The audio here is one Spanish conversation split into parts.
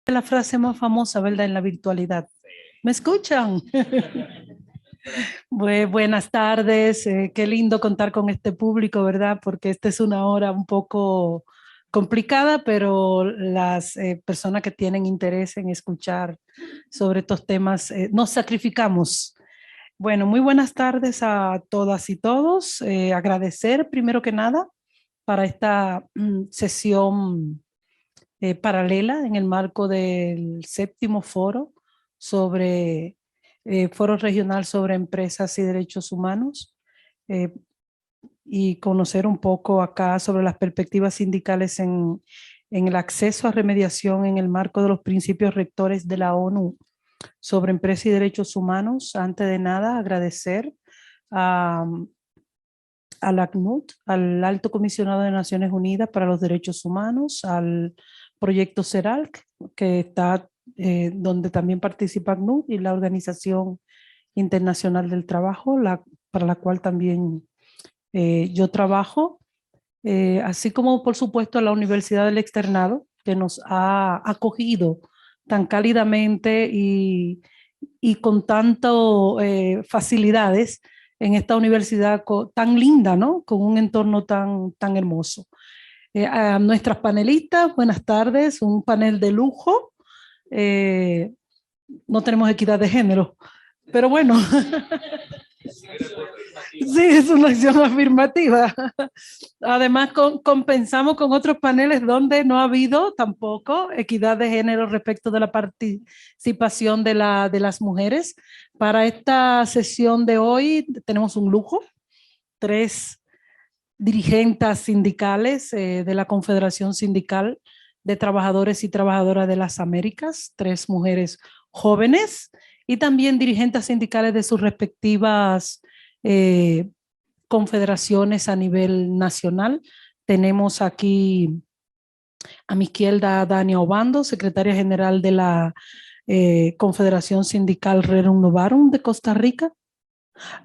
La frase más famosa, ¿verdad? En la virtualidad. ¿Me escuchan? Buenas tardes, qué lindo contar con este público, ¿verdad? Porque esta es una hora un poco complicada, pero las personas que tienen interés en escuchar sobre estos temas, nos sacrificamos. Bueno, muy buenas tardes a todas y todos. Agradecer primero que nada para esta sesión paralela en el marco del séptimo foro sobre foro regional sobre empresas y derechos humanos, eh, y conocer un poco acá sobre las perspectivas sindicales en el acceso a remediación en el marco de los principios rectores de la ONU sobre empresas y derechos humanos. Antes de nada, agradecer a, al ACNUD, al Alto Comisionado de Naciones Unidas para los Derechos Humanos, al proyecto CERALC, que está donde también participa ACNUD, y la Organización Internacional del Trabajo, para la cual también yo trabajo, así como por supuesto a la Universidad del Externado, que nos ha acogido tan cálidamente y con tanto facilidades en esta universidad tan linda, ¿no? Con un entorno tan hermoso. A nuestras panelistas, buenas tardes, un panel de lujo. Eh, no tenemos equidad de género, pero bueno, sí, es una acción afirmativa. Además, compensamos con otros paneles donde no ha habido tampoco equidad de género respecto de la participación de las mujeres. Para esta sesión de hoy tenemos un lujo, tres dirigentes sindicales de la Confederación Sindical de Trabajadores y Trabajadoras de las Américas, tres mujeres jóvenes y también dirigentes sindicales de sus respectivas confederaciones a nivel nacional. Tenemos aquí a mi izquierda a Dania Obando, secretaria general de la Confederación Sindical Rerum Novarum de Costa Rica.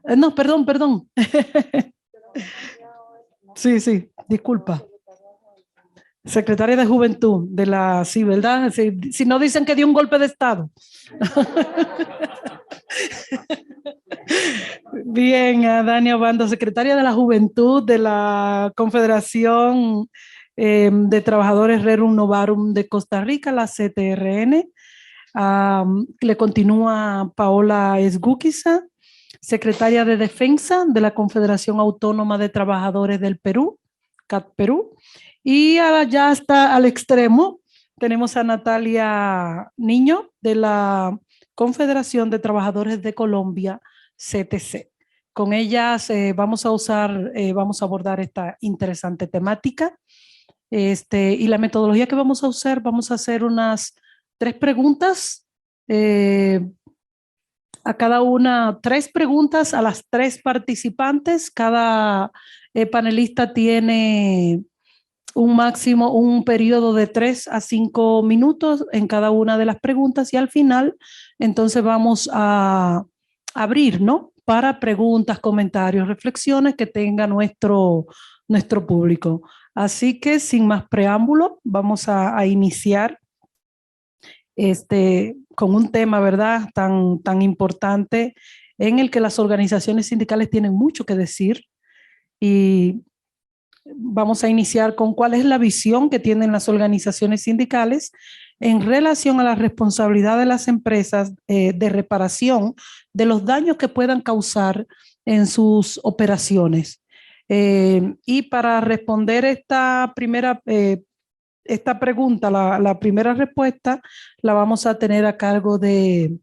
No, perdón. Sí, disculpa. Secretaria de Juventud de la, sí, ¿verdad? Si no dicen que dio un golpe de Estado. Bien, a Dania Obando, secretaria de la Juventud de la Confederación de Trabajadores Rerum Novarum de Costa Rica, la CTRN. Le continúa Paola Esgúquiza, secretaria de Defensa de la Confederación Autónoma de Trabajadores del Perú, CAT Perú. Y ya está al extremo, tenemos a Natalia Niño de la Confederación de Trabajadores de Colombia, CTC. Con ellas vamos a abordar esta interesante temática. Y la metodología que vamos a usar, vamos a hacer unas 3 preguntas, a cada una 3 preguntas a las 3 participantes. Cada panelista tiene un periodo de 3 a 5 minutos en cada una de las preguntas, y al final entonces vamos a abrir, ¿no? Para preguntas, comentarios, reflexiones que tenga nuestro público. Así que sin más preámbulo, vamos a iniciar con un tema, ¿verdad?, tan importante, en el que las organizaciones sindicales tienen mucho que decir. Y vamos a iniciar con cuál es la visión que tienen las organizaciones sindicales en relación a la responsabilidad de las empresas de reparación de los daños que puedan causar en sus operaciones. Y para responder esta pregunta, la primera respuesta la vamos a tener a cargo de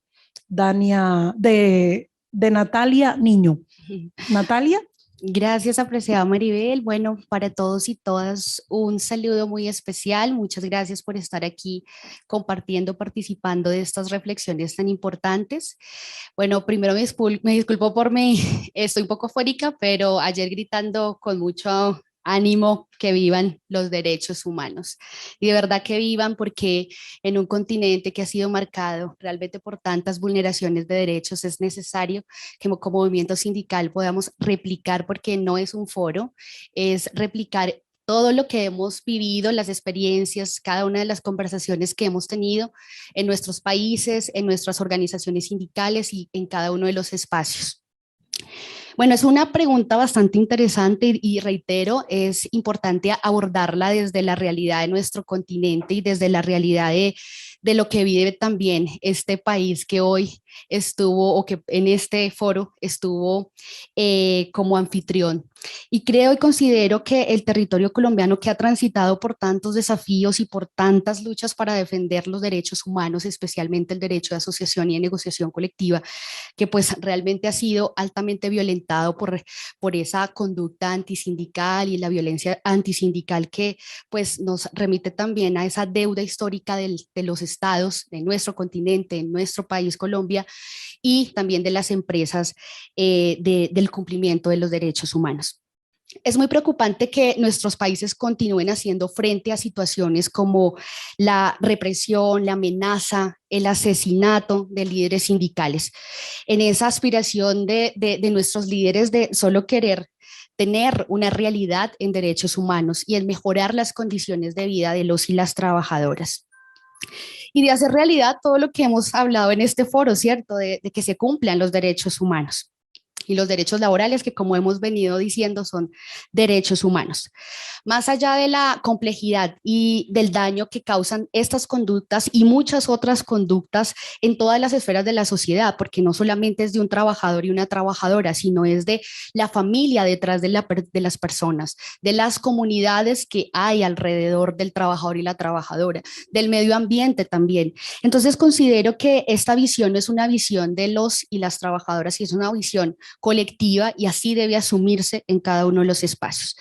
Natalia Niño. Natalia. Gracias, apreciada Maribel. Bueno, para todos y todas, un saludo muy especial. Muchas gracias por estar aquí compartiendo, participando de estas reflexiones tan importantes. Bueno, primero me disculpo por mí, estoy un poco fórica, pero ayer gritando con mucho ánimo que vivan los derechos humanos, y de verdad que vivan, porque en un continente que ha sido marcado realmente por tantas vulneraciones de derechos es necesario que como movimiento sindical podamos replicar, porque no es un foro, es replicar todo lo que hemos vivido, las experiencias, cada una de las conversaciones que hemos tenido en nuestros países, en nuestras organizaciones sindicales y en cada uno de los espacios. Bueno, es una pregunta bastante interesante y reitero, es importante abordarla desde la realidad de nuestro continente y desde la realidad de lo que vive también este país que hoy estuvo o que en este foro estuvo como anfitrión. Y creo y considero que el territorio colombiano, que ha transitado por tantos desafíos y por tantas luchas para defender los derechos humanos, especialmente el derecho de asociación y de negociación colectiva, que pues realmente ha sido altamente violentado por esa conducta antisindical y la violencia antisindical que pues nos remite también a esa deuda histórica de los estados, de nuestro continente, en nuestro país Colombia, y también de las empresas del cumplimiento de los derechos humanos. Es muy preocupante que nuestros países continúen haciendo frente a situaciones como la represión, la amenaza, el asesinato de líderes sindicales. En esa aspiración de nuestros líderes de solo querer tener una realidad en derechos humanos y en mejorar las condiciones de vida de los y las trabajadoras. Y de hacer realidad todo lo que hemos hablado en este foro, ¿cierto? De que se cumplan los derechos humanos y los derechos laborales, que como hemos venido diciendo son derechos humanos. Más allá de la complejidad y del daño que causan estas conductas y muchas otras conductas en todas las esferas de la sociedad, porque no solamente es de un trabajador y una trabajadora, sino es de la familia detrás de las personas, de las comunidades que hay alrededor del trabajador y la trabajadora, del medio ambiente también. Entonces considero que esta visión no es una visión de los y las trabajadoras, y es una visión colectiva, y así debe asumirse en cada uno de los espacios.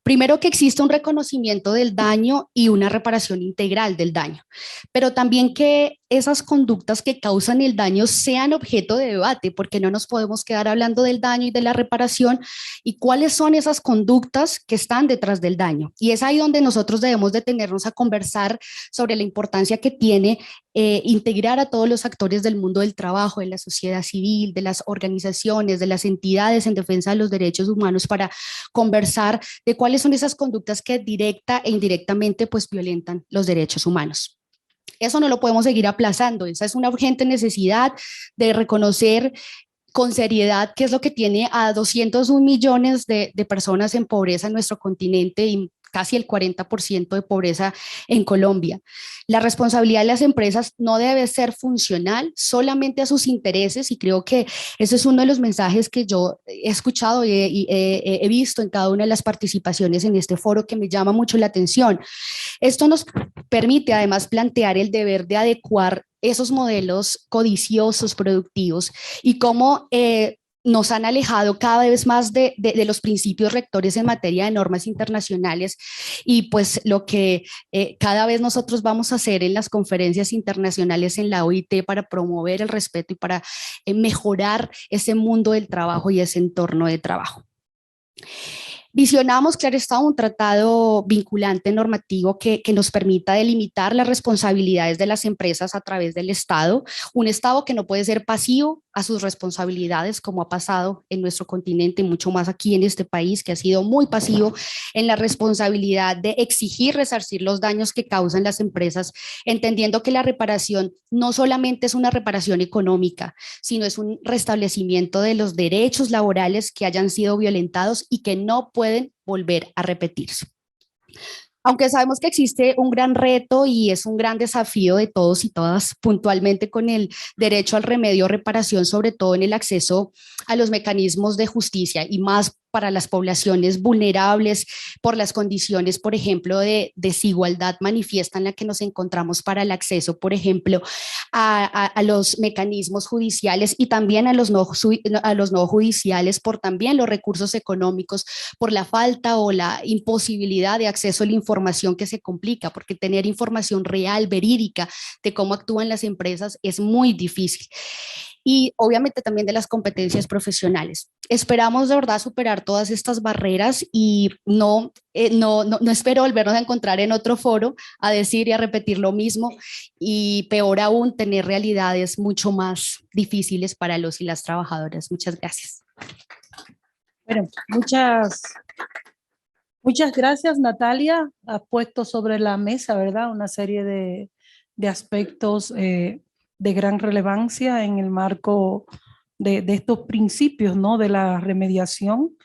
Primero, que existe un reconocimiento del daño y una reparación integral del daño, pero también que esas conductas que causan el daño sean objeto de debate, porque no nos podemos quedar hablando del daño y de la reparación y cuáles son esas conductas que están detrás del daño. Y es ahí donde nosotros debemos detenernos a conversar sobre la importancia que tiene integrar a todos los actores del mundo del trabajo, de la sociedad civil, de las organizaciones, de las entidades en defensa de los derechos humanos, para conversar de cuáles son esas conductas que directa e indirectamente pues violentan los derechos humanos. Eso no lo podemos seguir aplazando, esa es una urgente necesidad de reconocer con seriedad qué es lo que tiene a 201 millones de personas en pobreza en nuestro continente y casi el 40% de pobreza en Colombia. La responsabilidad de las empresas no debe ser funcional solamente a sus intereses, y creo que ese es uno de los mensajes que yo he escuchado y he visto en cada una de las participaciones en este foro, que me llama mucho la atención. Esto nos permite además plantear el deber de adecuar esos modelos codiciosos productivos y cómo nos han alejado cada vez más de los principios rectores en materia de normas internacionales, y pues lo que cada vez nosotros vamos a hacer en las conferencias internacionales en la OIT para promover el respeto y para mejorar ese mundo del trabajo y ese entorno de trabajo. Visionamos, claro está, un tratado vinculante normativo que nos permita delimitar las responsabilidades de las empresas a través del Estado, un Estado que no puede ser pasivo a sus responsabilidades, como ha pasado en nuestro continente y mucho más aquí en este país, que ha sido muy pasivo en la responsabilidad de exigir resarcir los daños que causan las empresas, entendiendo que la reparación no solamente es una reparación económica, sino es un restablecimiento de los derechos laborales que hayan sido violentados y que no pueden volver a repetirse. Aunque sabemos que existe un gran reto y es un gran desafío de todos y todas, puntualmente con el derecho al remedio o reparación, sobre todo en el acceso a los mecanismos de justicia y más para las poblaciones vulnerables por las condiciones, por ejemplo, de desigualdad manifiesta en la que nos encontramos para el acceso, por ejemplo, a los mecanismos judiciales, y también a los no judiciales por también los recursos económicos, por la falta o la imposibilidad de acceso a la información que se complica, porque tener información real, verídica, de cómo actúan las empresas es muy difícil. Y obviamente también de las competencias profesionales. Esperamos de verdad superar todas estas barreras y no espero volvernos a encontrar en otro foro a decir y a repetir lo mismo, y peor aún, tener realidades mucho más difíciles para los y las trabajadoras. Muchas gracias. Bueno, muchas Muchas gracias, Natalia. Has puesto sobre la mesa, ¿verdad?, una serie de aspectos de gran relevancia en el marco de estos principios, ¿no?, de la remediación,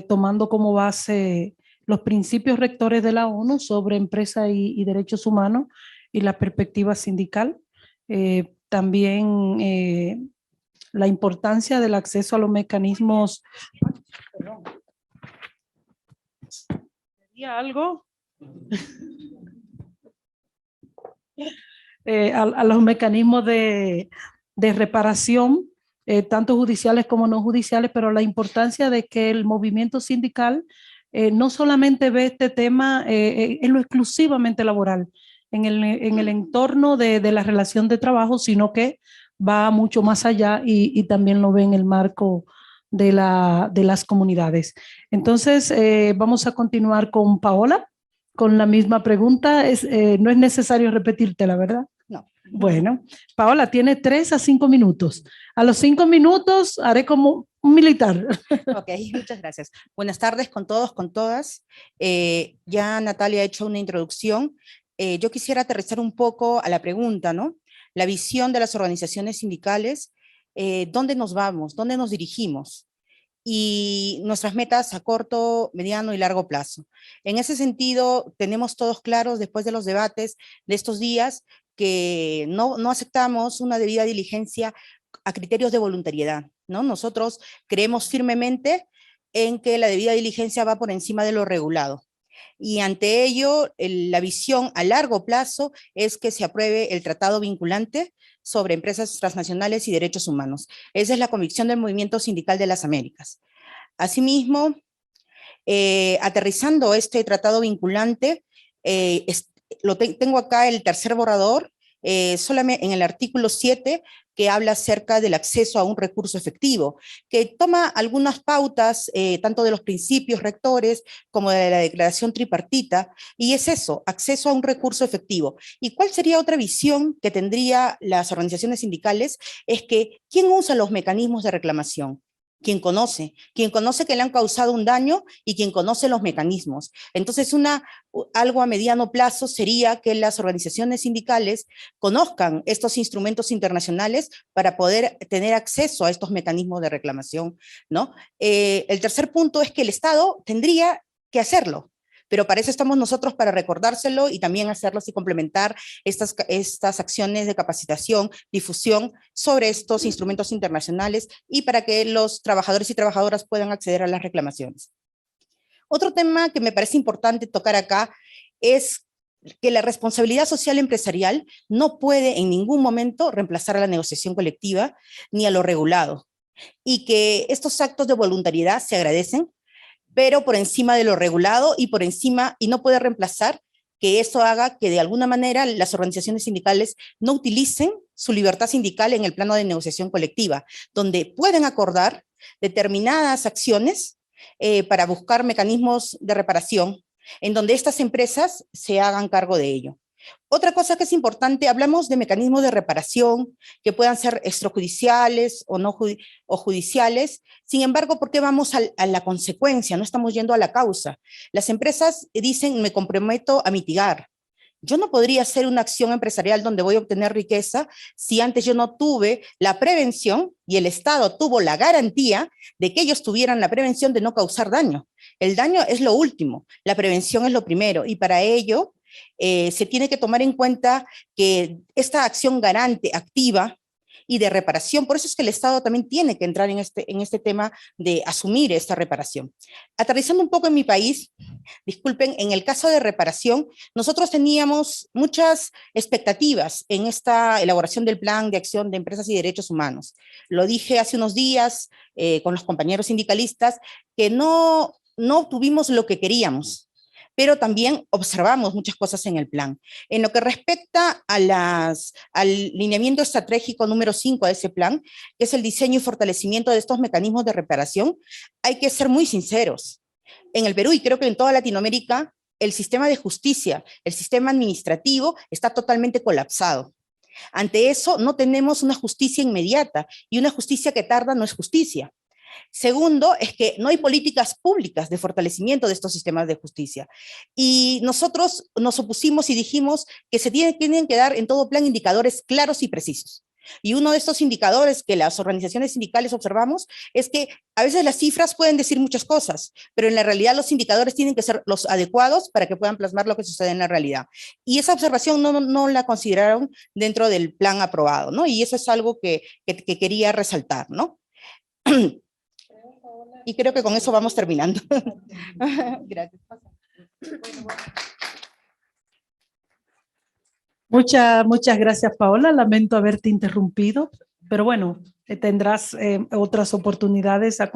tomando como base los principios rectores de la ONU sobre empresa y derechos humanos y la perspectiva sindical. También la importancia del acceso a los mecanismos. Perdón. ¿Sería algo? A los mecanismos de reparación, tanto judiciales como no judiciales, pero la importancia de que el movimiento sindical no solamente ve este tema en lo exclusivamente laboral, en el entorno de la relación de trabajo, sino que va mucho más allá y también lo ve en el marco de las comunidades. Entonces, vamos a continuar con Paola, con la misma pregunta. No es necesario repetírtela, ¿verdad? No. Bueno, Paola, tiene 3 a 5 minutos. A los 5 minutos haré como un militar. Ok, muchas gracias. Buenas tardes con todos, con todas. Ya Natalia ha hecho una introducción. Yo quisiera aterrizar un poco a la pregunta, ¿no? La visión de las organizaciones sindicales, ¿dónde nos vamos? ¿Dónde nos dirigimos? Y nuestras metas a corto, mediano y largo plazo. En ese sentido, tenemos todos claros, después de los debates de estos días, que no aceptamos una debida diligencia a criterios de voluntariedad, ¿no? Nosotros creemos firmemente en que la debida diligencia va por encima de lo regulado. Y ante ello, la visión a largo plazo es que se apruebe el tratado vinculante sobre empresas transnacionales y derechos humanos. Esa es la convicción del Movimiento Sindical de las Américas. Asimismo, aterrizando este tratado vinculante, tengo acá el tercer borrador, solamente en el artículo 7, que habla acerca del acceso a un recurso efectivo, que toma algunas pautas, tanto de los principios rectores como de la declaración tripartita, y es eso, acceso a un recurso efectivo. ¿Y cuál sería otra visión que tendría las organizaciones sindicales? Es que, ¿quién usa los mecanismos de reclamación? Quien conoce que le han causado un daño y quien conoce los mecanismos. Entonces, algo a mediano plazo sería que las organizaciones sindicales conozcan estos instrumentos internacionales para poder tener acceso a estos mecanismos de reclamación, ¿no? El tercer punto es que el Estado tendría que hacerlo, pero para eso estamos nosotros, para recordárselo y también hacerlos y complementar estas acciones de capacitación, difusión sobre estos instrumentos internacionales y para que los trabajadores y trabajadoras puedan acceder a las reclamaciones. Otro tema que me parece importante tocar acá es que la responsabilidad social empresarial no puede en ningún momento reemplazar a la negociación colectiva ni a lo regulado, y que estos actos de voluntariedad se agradecen, pero por encima de lo regulado y no puede reemplazar que eso haga que de alguna manera las organizaciones sindicales no utilicen su libertad sindical en el plano de negociación colectiva, donde pueden acordar determinadas acciones para buscar mecanismos de reparación, en donde estas empresas se hagan cargo de ello. Otra cosa que es importante, hablamos de mecanismos de reparación que puedan ser extrajudiciales o no o judiciales. Sin embargo, ¿por qué vamos a la consecuencia? No estamos yendo a la causa. Las empresas dicen, me comprometo a mitigar. Yo no podría hacer una acción empresarial donde voy a obtener riqueza si antes yo no tuve la prevención y el Estado tuvo la garantía de que ellos tuvieran la prevención de no causar daño. El daño es lo último, la prevención es lo primero, y para ello se tiene que tomar en cuenta que esta acción garante, activa y de reparación, por eso es que el Estado también tiene que entrar en este tema de asumir esta reparación. Aterrizando un poco en mi país, disculpen, en el caso de reparación, nosotros teníamos muchas expectativas en esta elaboración del Plan de Acción de Empresas y Derechos Humanos. Lo dije hace unos días con los compañeros sindicalistas, que no tuvimos lo que queríamos, pero también observamos muchas cosas en el plan. En lo que respecta al lineamiento estratégico número 5 de ese plan, que es el diseño y fortalecimiento de estos mecanismos de reparación, hay que ser muy sinceros. En el Perú, y creo que en toda Latinoamérica, el sistema de justicia, el sistema administrativo está totalmente colapsado. Ante eso, no tenemos una justicia inmediata, y una justicia que tarda no es justicia. Segundo, es que no hay políticas públicas de fortalecimiento de estos sistemas de justicia. Y nosotros nos opusimos y dijimos que se tienen que dar en todo plan indicadores claros y precisos. Y uno de estos indicadores que las organizaciones sindicales observamos es que a veces las cifras pueden decir muchas cosas, pero en la realidad los indicadores tienen que ser los adecuados para que puedan plasmar lo que sucede en la realidad. Y esa observación no la consideraron dentro del plan aprobado, ¿no? Y eso es algo que quería resaltar, ¿no? Y creo que con eso vamos terminando. Gracias. Muchas gracias, Paola. Lamento haberte interrumpido, pero bueno, tendrás otras oportunidades a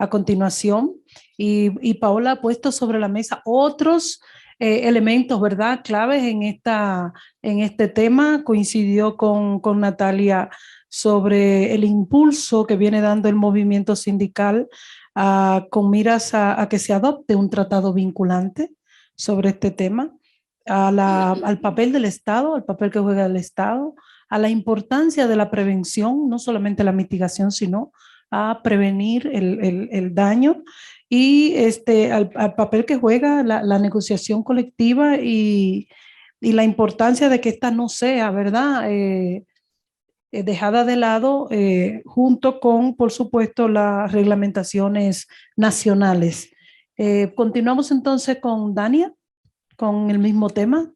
continuación. Y Paola ha puesto sobre la mesa otros elementos, ¿verdad?, claves en este tema. Coincidió con Natalia sobre el impulso que viene dando el movimiento sindical con miras a que se adopte un tratado vinculante sobre este tema. Al papel del Estado, al papel que juega el Estado, a la importancia de la prevención, no solamente la mitigación, sino a prevenir el daño, y al papel que juega la negociación colectiva y la importancia de que esta no sea, ¿verdad?, dejada de lado junto con, por supuesto, las reglamentaciones nacionales. Continuamos entonces con Dania, con el mismo tema.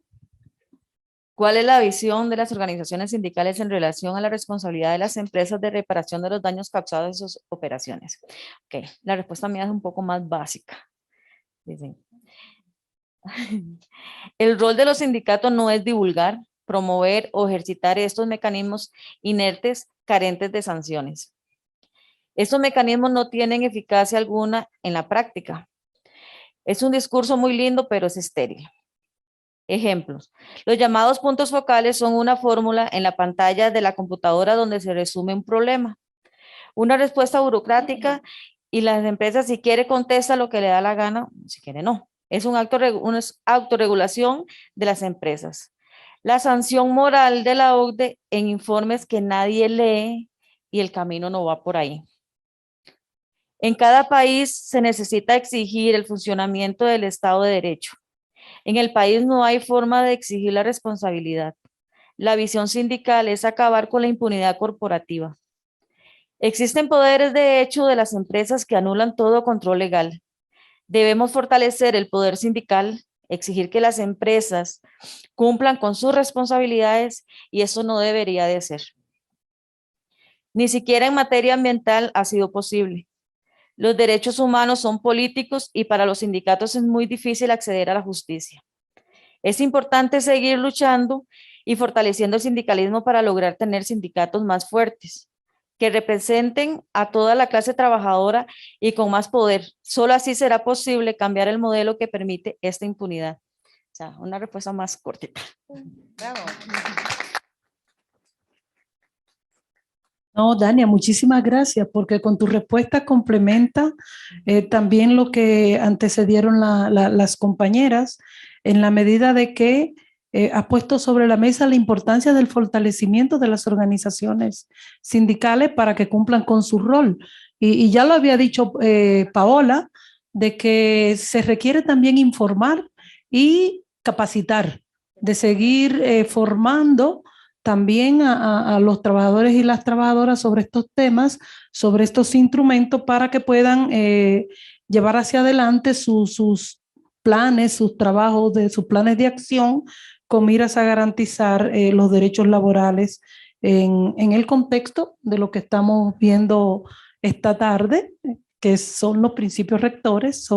¿Cuál es la visión de las organizaciones sindicales en relación a la responsabilidad de las empresas de reparación de los daños causados en sus operaciones? Ok, la respuesta mía es un poco más básica. Dicen, el rol de los sindicatos no es divulgar, promover o ejercitar estos mecanismos inertes, carentes de sanciones. Estos mecanismos no tienen eficacia alguna en la práctica. Es un discurso muy lindo, pero es estéril. Ejemplos. Los llamados puntos focales son una fórmula en la pantalla de la computadora donde se resume un problema. Una respuesta burocrática y las empresas, si quiere, contesta lo que le da la gana, si quiere, no. Es una autorregulación de las empresas. La sanción moral de la OCDE en informes que nadie lee y el camino no va por ahí. En cada país se necesita exigir el funcionamiento del Estado de Derecho. En el país no hay forma de exigir la responsabilidad. La visión sindical es acabar con la impunidad corporativa. Existen poderes de hecho de las empresas que anulan todo control legal. Debemos fortalecer el poder sindical, exigir que las empresas cumplan con sus responsabilidades, y eso no debería de ser. Ni siquiera en materia ambiental ha sido posible. Los derechos humanos son políticos y para los sindicatos es muy difícil acceder a la justicia. Es importante seguir luchando y fortaleciendo el sindicalismo para lograr tener sindicatos más fuertes, que representen a toda la clase trabajadora y con más poder. Solo así será posible cambiar el modelo que permite esta impunidad. O sea, una respuesta más cortita. Bravo. No, Dania, muchísimas gracias, porque con tu respuesta complementa también lo que antecedieron las compañeras, en la medida de que has puesto sobre la mesa la importancia del fortalecimiento de las organizaciones sindicales para que cumplan con su rol. Y ya lo había dicho Paola, de que se requiere también informar y capacitar, de seguir formando también a los trabajadores y las trabajadoras sobre estos temas, sobre estos instrumentos, para que puedan llevar hacia adelante sus planes, sus trabajos, sus planes de acción con miras a garantizar los derechos laborales en el contexto de lo que estamos viendo esta tarde, que son los principios rectores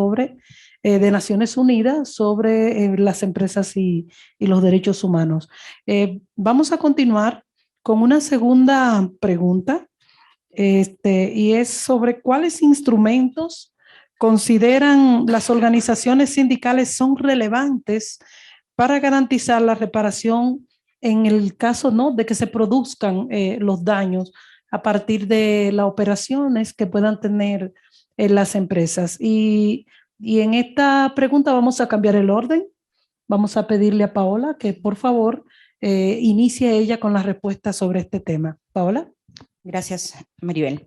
de Naciones Unidas sobre las empresas y los derechos humanos. Vamos a continuar con una segunda pregunta, y es sobre cuáles instrumentos consideran las organizaciones sindicales son relevantes para garantizar la reparación en el caso, ¿no?, de que se produzcan los daños a partir de las operaciones que puedan tener las empresas. Y en esta pregunta vamos a cambiar el orden. Vamos a pedirle a Paola que por favor inicie ella con la respuesta sobre este tema. Paola. Gracias, Maribel.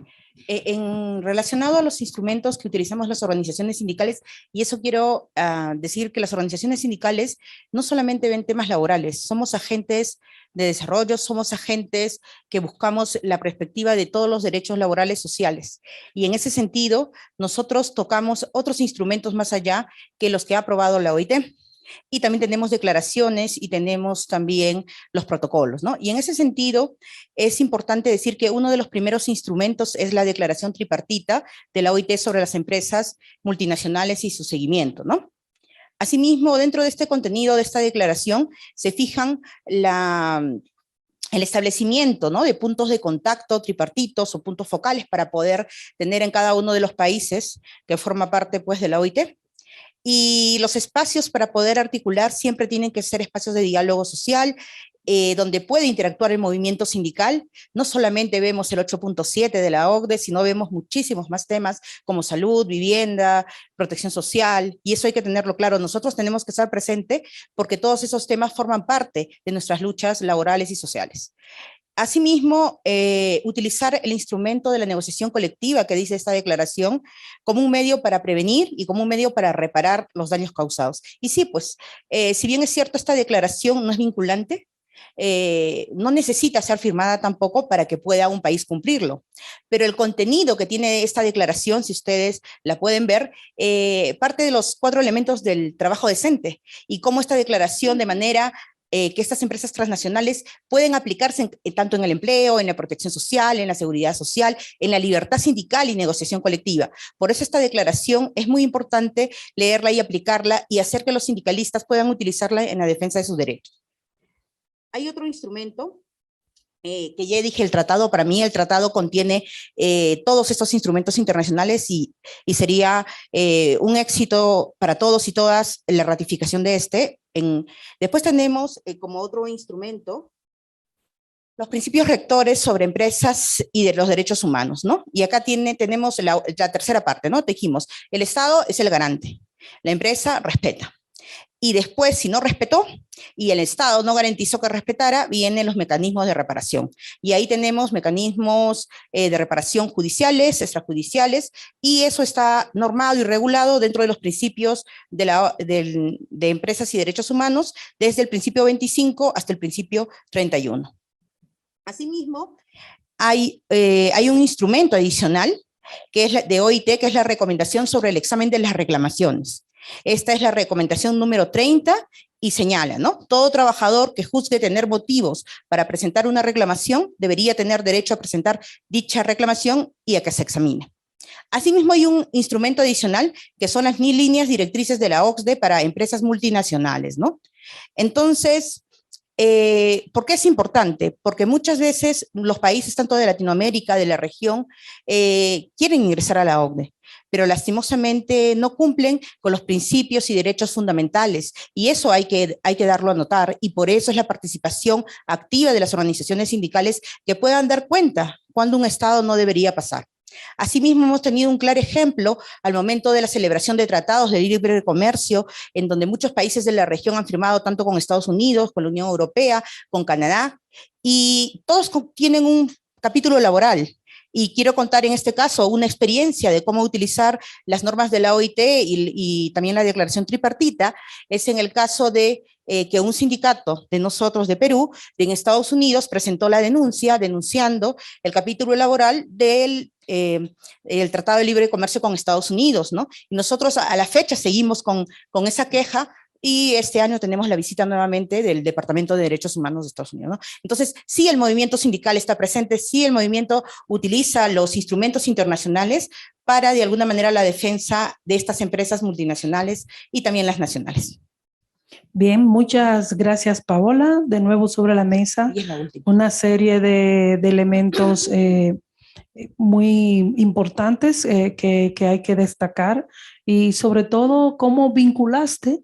Relacionado a los instrumentos que utilizamos las organizaciones sindicales, y eso quiero decir que las organizaciones sindicales no solamente ven temas laborales, somos agentes de desarrollo, somos agentes que buscamos la perspectiva de todos los derechos laborales sociales. Y en ese sentido, nosotros tocamos otros instrumentos más allá que los que ha aprobado la OIT. Y también tenemos declaraciones y tenemos también los protocolos, ¿no? Y en ese sentido, es importante decir que uno de los primeros instrumentos es la declaración tripartita de la OIT sobre las empresas multinacionales y su seguimiento, ¿no? Asimismo, dentro de este contenido de esta declaración, se fijan el establecimiento, ¿no?, de puntos de contacto tripartitos o puntos focales para poder tener en cada uno de los países que forma parte, pues, de la OIT. Y los espacios para poder articular siempre tienen que ser espacios de diálogo social, donde puede interactuar el movimiento sindical. No solamente vemos el 8.7 de la OCDE, sino vemos muchísimos más temas como salud, vivienda, protección social, y eso hay que tenerlo claro. Nosotros tenemos que estar presentes porque todos esos temas forman parte de nuestras luchas laborales y sociales. Asimismo, utilizar el instrumento de la negociación colectiva que dice esta declaración como un medio para prevenir y como un medio para reparar los daños causados. Y sí, pues, si bien es cierto, esta declaración no es vinculante, no necesita ser firmada tampoco para que pueda un país cumplirlo. Pero el contenido que tiene esta declaración, si ustedes la pueden ver, parte de los 4 elementos del trabajo decente y cómo esta declaración de manera que estas empresas transnacionales pueden aplicarse tanto en el empleo, en la protección social, en la seguridad social, en la libertad sindical y negociación colectiva. Por eso esta declaración es muy importante leerla y aplicarla y hacer que los sindicalistas puedan utilizarla en la defensa de sus derechos. Hay otro instrumento que ya dije, el tratado. Para mí el tratado contiene todos estos instrumentos internacionales y sería un éxito para todos y todas la ratificación de este. Después tenemos como otro instrumento los principios rectores sobre empresas y de los derechos humanos, ¿no? Y acá tenemos la tercera parte, ¿no? Dijimos, el Estado es el garante, la empresa respeta. Y después, si no respetó y el Estado no garantizó que respetara, vienen los mecanismos de reparación. Y ahí tenemos mecanismos de reparación judiciales, extrajudiciales, y eso está normado y regulado dentro de los principios de empresas y derechos humanos, desde el principio 25 hasta el principio 31. Asimismo, hay un instrumento adicional que es de OIT, que es la recomendación sobre el examen de las reclamaciones. Esta es la recomendación número 30 y señala, ¿no? Todo trabajador que juzgue tener motivos para presentar una reclamación debería tener derecho a presentar dicha reclamación y a que se examine. Asimismo, hay un instrumento adicional que son las líneas directrices de la OCDE para empresas multinacionales, ¿no? Entonces, ¿por qué es importante? Porque muchas veces los países, tanto de Latinoamérica, de la región, quieren ingresar a la OCDE, pero lastimosamente no cumplen con los principios y derechos fundamentales, y eso hay que darlo a notar, y por eso es la participación activa de las organizaciones sindicales que puedan dar cuenta cuando un Estado no debería pasar. Asimismo, hemos tenido un claro ejemplo al momento de la celebración de tratados de libre comercio, en donde muchos países de la región han firmado tanto con Estados Unidos, con la Unión Europea, con Canadá, y todos tienen un capítulo laboral. Y quiero contar en este caso una experiencia de cómo utilizar las normas de la OIT y también la declaración tripartita. Es en el caso de que un sindicato de nosotros de Perú, en Estados Unidos, presentó la denuncia denunciando el capítulo laboral del el Tratado de Libre Comercio con Estados Unidos, ¿no? Y nosotros a la fecha seguimos con esa queja, y este año tenemos la visita nuevamente del Departamento de Derechos Humanos de Estados Unidos, ¿no? Entonces, sí, el movimiento sindical está presente, sí, el movimiento utiliza los instrumentos internacionales para, de alguna manera, la defensa de estas empresas multinacionales y también las nacionales. Bien, muchas gracias, Paola. De nuevo sobre la mesa Y es la última. una serie de elementos muy importantes que hay que destacar, y sobre todo cómo vinculaste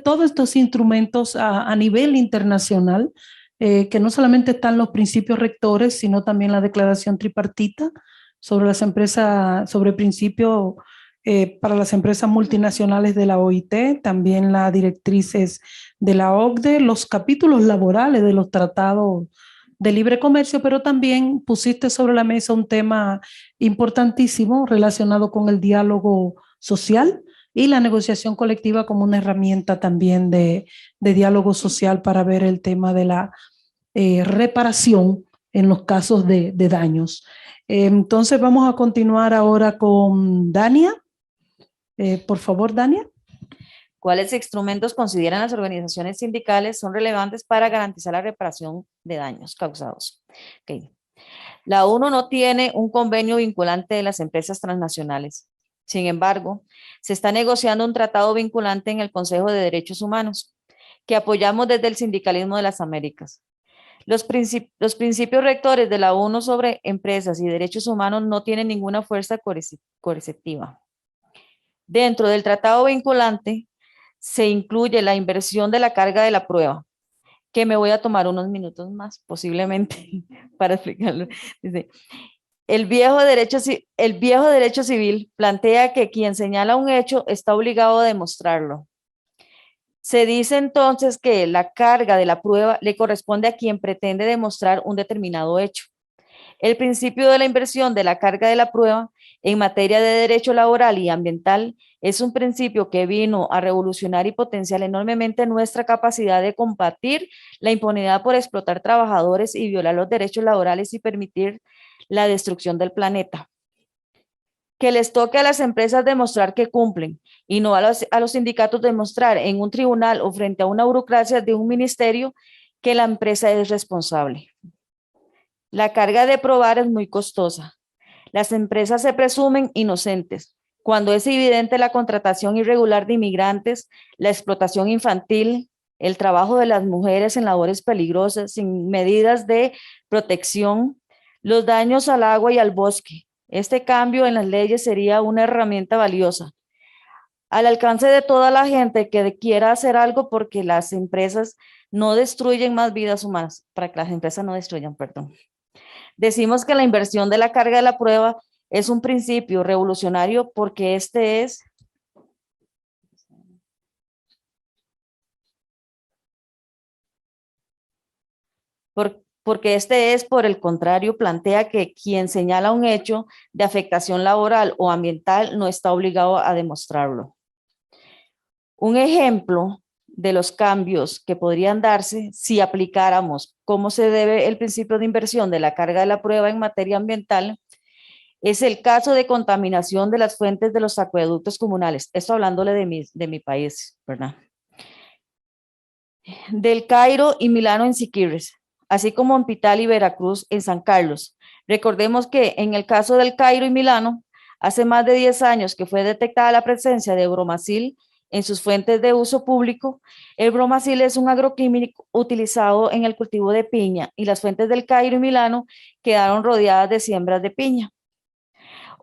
todos estos instrumentos a nivel internacional, que no solamente están los principios rectores, sino también la declaración tripartita sobre las empresas, sobre principios para las empresas multinacionales de la OIT, también las directrices de la OCDE, los capítulos laborales de los tratados de libre comercio, pero también pusiste sobre la mesa un tema importantísimo relacionado con el diálogo social y la negociación colectiva como una herramienta también de diálogo social para ver el tema de la reparación en los casos de daños. Entonces vamos a continuar ahora con Dania. Por favor, Dania. ¿Cuáles instrumentos consideran las organizaciones sindicales son relevantes para garantizar la reparación de daños causados? Okay. La ONU no tiene un convenio vinculante de las empresas transnacionales. Sin embargo, se está negociando un tratado vinculante en el Consejo de Derechos Humanos, que apoyamos desde el Sindicalismo de las Américas. Los principios rectores de la ONU sobre empresas y derechos humanos no tienen ninguna fuerza coercitiva. Dentro del tratado vinculante se incluye la inversión de la carga de la prueba, que me voy a tomar unos minutos más, posiblemente, para explicarlo. Dice, el viejo derecho civil plantea que quien señala un hecho está obligado a demostrarlo. Se dice entonces que la carga de la prueba le corresponde a quien pretende demostrar un determinado hecho. El principio de la inversión de la carga de la prueba en materia de derecho laboral y ambiental es un principio que vino a revolucionar y potenciar enormemente nuestra capacidad de combatir la impunidad por explotar trabajadores y violar los derechos laborales y permitir la destrucción del planeta. Que les toque a las empresas demostrar que cumplen y no a los sindicatos demostrar en un tribunal o frente a una burocracia de un ministerio que la empresa es responsable. La carga de probar es muy costosa. Las empresas se presumen inocentes cuando es evidente la contratación irregular de inmigrantes, la explotación infantil, el trabajo de las mujeres en labores peligrosas, sin medidas de protección, los daños al agua y al bosque. Este cambio en las leyes sería una herramienta valiosa al alcance de toda la gente que quiera hacer algo porque las empresas no destruyen más vidas humanas, para que las empresas no destruyan, perdón. Decimos que la inversión de la carga de la prueba es un principio revolucionario porque este es por el contrario, plantea que quien señala un hecho de afectación laboral o ambiental no está obligado a demostrarlo. Un ejemplo de los cambios que podrían darse si aplicáramos cómo se debe el principio de inversión de la carga de la prueba en materia ambiental es el caso de contaminación de las fuentes de los acueductos comunales. Esto hablándole de mi país, ¿verdad? Del Cairo y Milano en Siquirres, así como en Pital y Veracruz en San Carlos. Recordemos que en el caso del Cairo y Milano, hace más de 10 años que fue detectada la presencia de bromacil en sus fuentes de uso público. El bromacil es un agroquímico utilizado en el cultivo de piña y las fuentes del Cairo y Milano quedaron rodeadas de siembras de piña.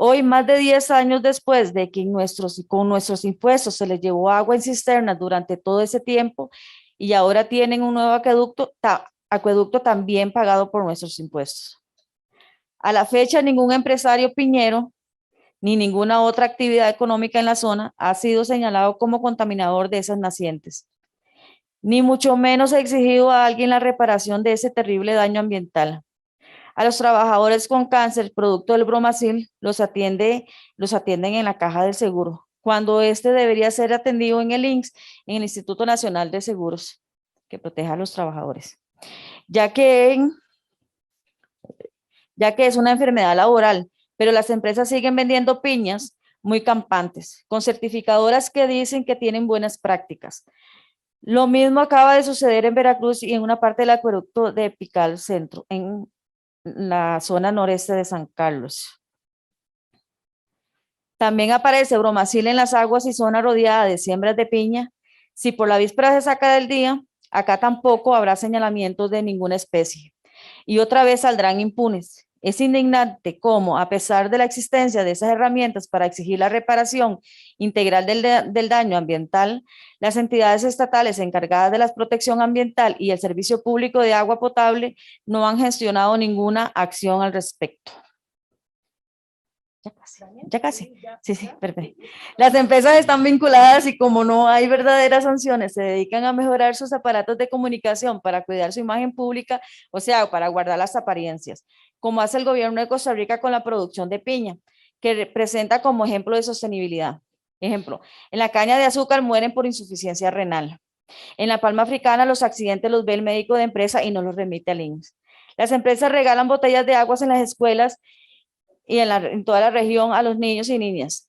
Hoy, más de 10 años después de que con nuestros impuestos se les llevó agua en cisternas durante todo ese tiempo y ahora tienen un nuevo acueducto también pagado por nuestros impuestos. A la fecha, ningún empresario piñero ni ninguna otra actividad económica en la zona ha sido señalado como contaminador de esas nacientes. Ni mucho menos ha exigido a alguien la reparación de ese terrible daño ambiental. A los trabajadores con cáncer producto del bromacil los atienden en la caja del seguro, cuando este debería ser atendido en el INSS, en el Instituto Nacional de Seguros, que proteja a los trabajadores, ya que es una enfermedad laboral, pero las empresas siguen vendiendo piñas muy campantes, con certificadoras que dicen que tienen buenas prácticas. Lo mismo acaba de suceder en Veracruz y en una parte del acueducto de Pical Centro, en la zona noreste de San Carlos. También aparece bromacil en las aguas y zona rodeada de siembras de piña. Si por la víspera se saca del día, acá tampoco habrá señalamientos de ninguna especie. Y otra vez saldrán impunes. Es indignante cómo, a pesar de la existencia de esas herramientas para exigir la reparación integral del daño ambiental, las entidades estatales encargadas de la protección ambiental y el servicio público de agua potable no han gestionado ninguna acción al respecto. Ya casi. Sí, sí, perdón. Las empresas están vinculadas y como no hay verdaderas sanciones, se dedican a mejorar sus aparatos de comunicación para cuidar su imagen pública, o sea, para guardar las apariencias, como hace el gobierno de Costa Rica con la producción de piña, que representa como ejemplo de sostenibilidad. Ejemplo, en la caña de azúcar mueren por insuficiencia renal. En la palma africana los accidentes los ve el médico de empresa y no los remite al INSS. Las empresas regalan botellas de aguas en las escuelas y en toda la región a los niños y niñas,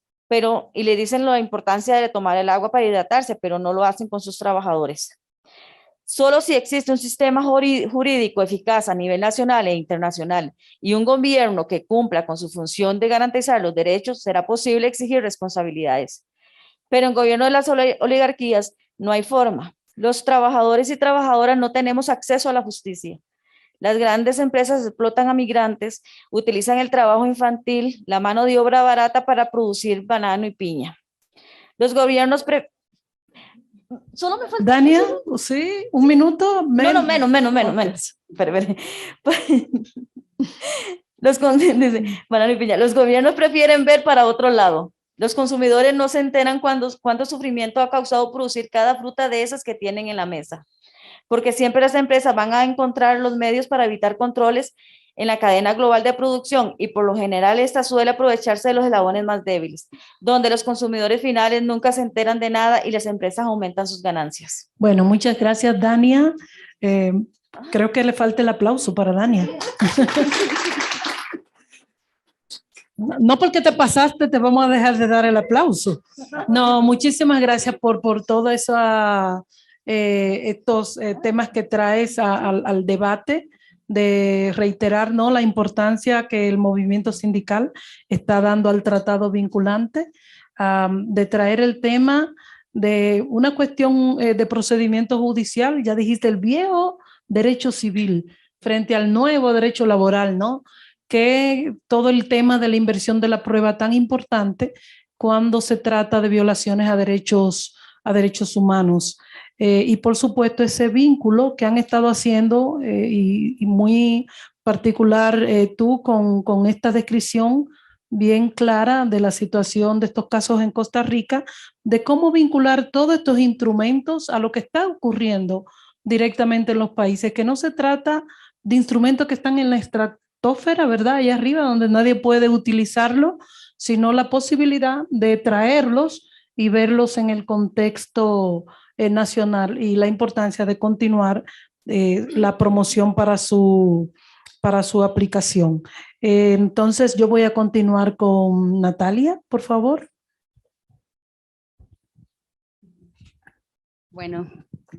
y le dicen la importancia de tomar el agua para hidratarse, pero no lo hacen con sus trabajadores. Solo si existe un sistema jurídico eficaz a nivel nacional e internacional y un gobierno que cumpla con su función de garantizar los derechos, será posible exigir responsabilidades. Pero en gobierno de las oligarquías no hay forma. Los trabajadores y trabajadoras no tenemos acceso a la justicia. Las grandes empresas explotan a migrantes, utilizan el trabajo infantil, la mano de obra barata para producir banano y piña. Los gobiernos... Solo me falta... Dania, sí, un minuto. No, menos. Espera. Banano y piña. Los gobiernos prefieren ver para otro lado. Los consumidores no se enteran cuánto sufrimiento ha causado producir cada fruta de esas que tienen en la mesa, porque siempre las empresas van a encontrar los medios para evitar controles en la cadena global de producción y por lo general esta suele aprovecharse de los eslabones más débiles, donde los consumidores finales nunca se enteran de nada y las empresas aumentan sus ganancias. Bueno, muchas gracias, Dania. Creo que le falta el aplauso para Dania. No porque te pasaste te vamos a dejar de dar el aplauso. No, muchísimas gracias por todos estos temas que traes al debate, de reiterar, ¿no?, la importancia que el movimiento sindical está dando al tratado vinculante, de traer el tema de una cuestión de procedimiento judicial. Ya dijiste el viejo derecho civil frente al nuevo derecho laboral, ¿no? Que todo el tema de la inversión de la prueba tan importante cuando se trata de violaciones a derechos humanos. Y por supuesto ese vínculo que han estado haciendo y muy particular tú con esta descripción bien clara de la situación de estos casos en Costa Rica, de cómo vincular todos estos instrumentos a lo que está ocurriendo directamente en los países, que no se trata de instrumentos que están en la estratosfera, ¿verdad?, allá arriba, donde nadie puede utilizarlo, sino la posibilidad de traerlos y verlos en el contexto nacional y la importancia de continuar la promoción para su aplicación. Entonces yo voy a continuar con Natalia, por favor. Bueno,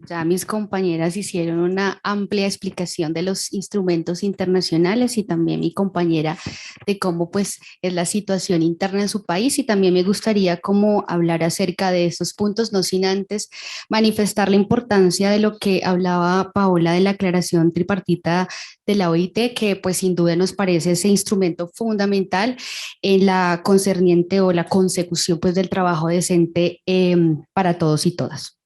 ya mis compañeras hicieron una amplia explicación de los instrumentos internacionales y también mi compañera de cómo pues es la situación interna en su país, y también me gustaría como hablar acerca de estos puntos, no sin antes manifestar la importancia de lo que hablaba Paola de la aclaración tripartita de la OIT, que pues sin duda nos parece ese instrumento fundamental en la concerniente o la consecución pues del trabajo decente para todos y todas.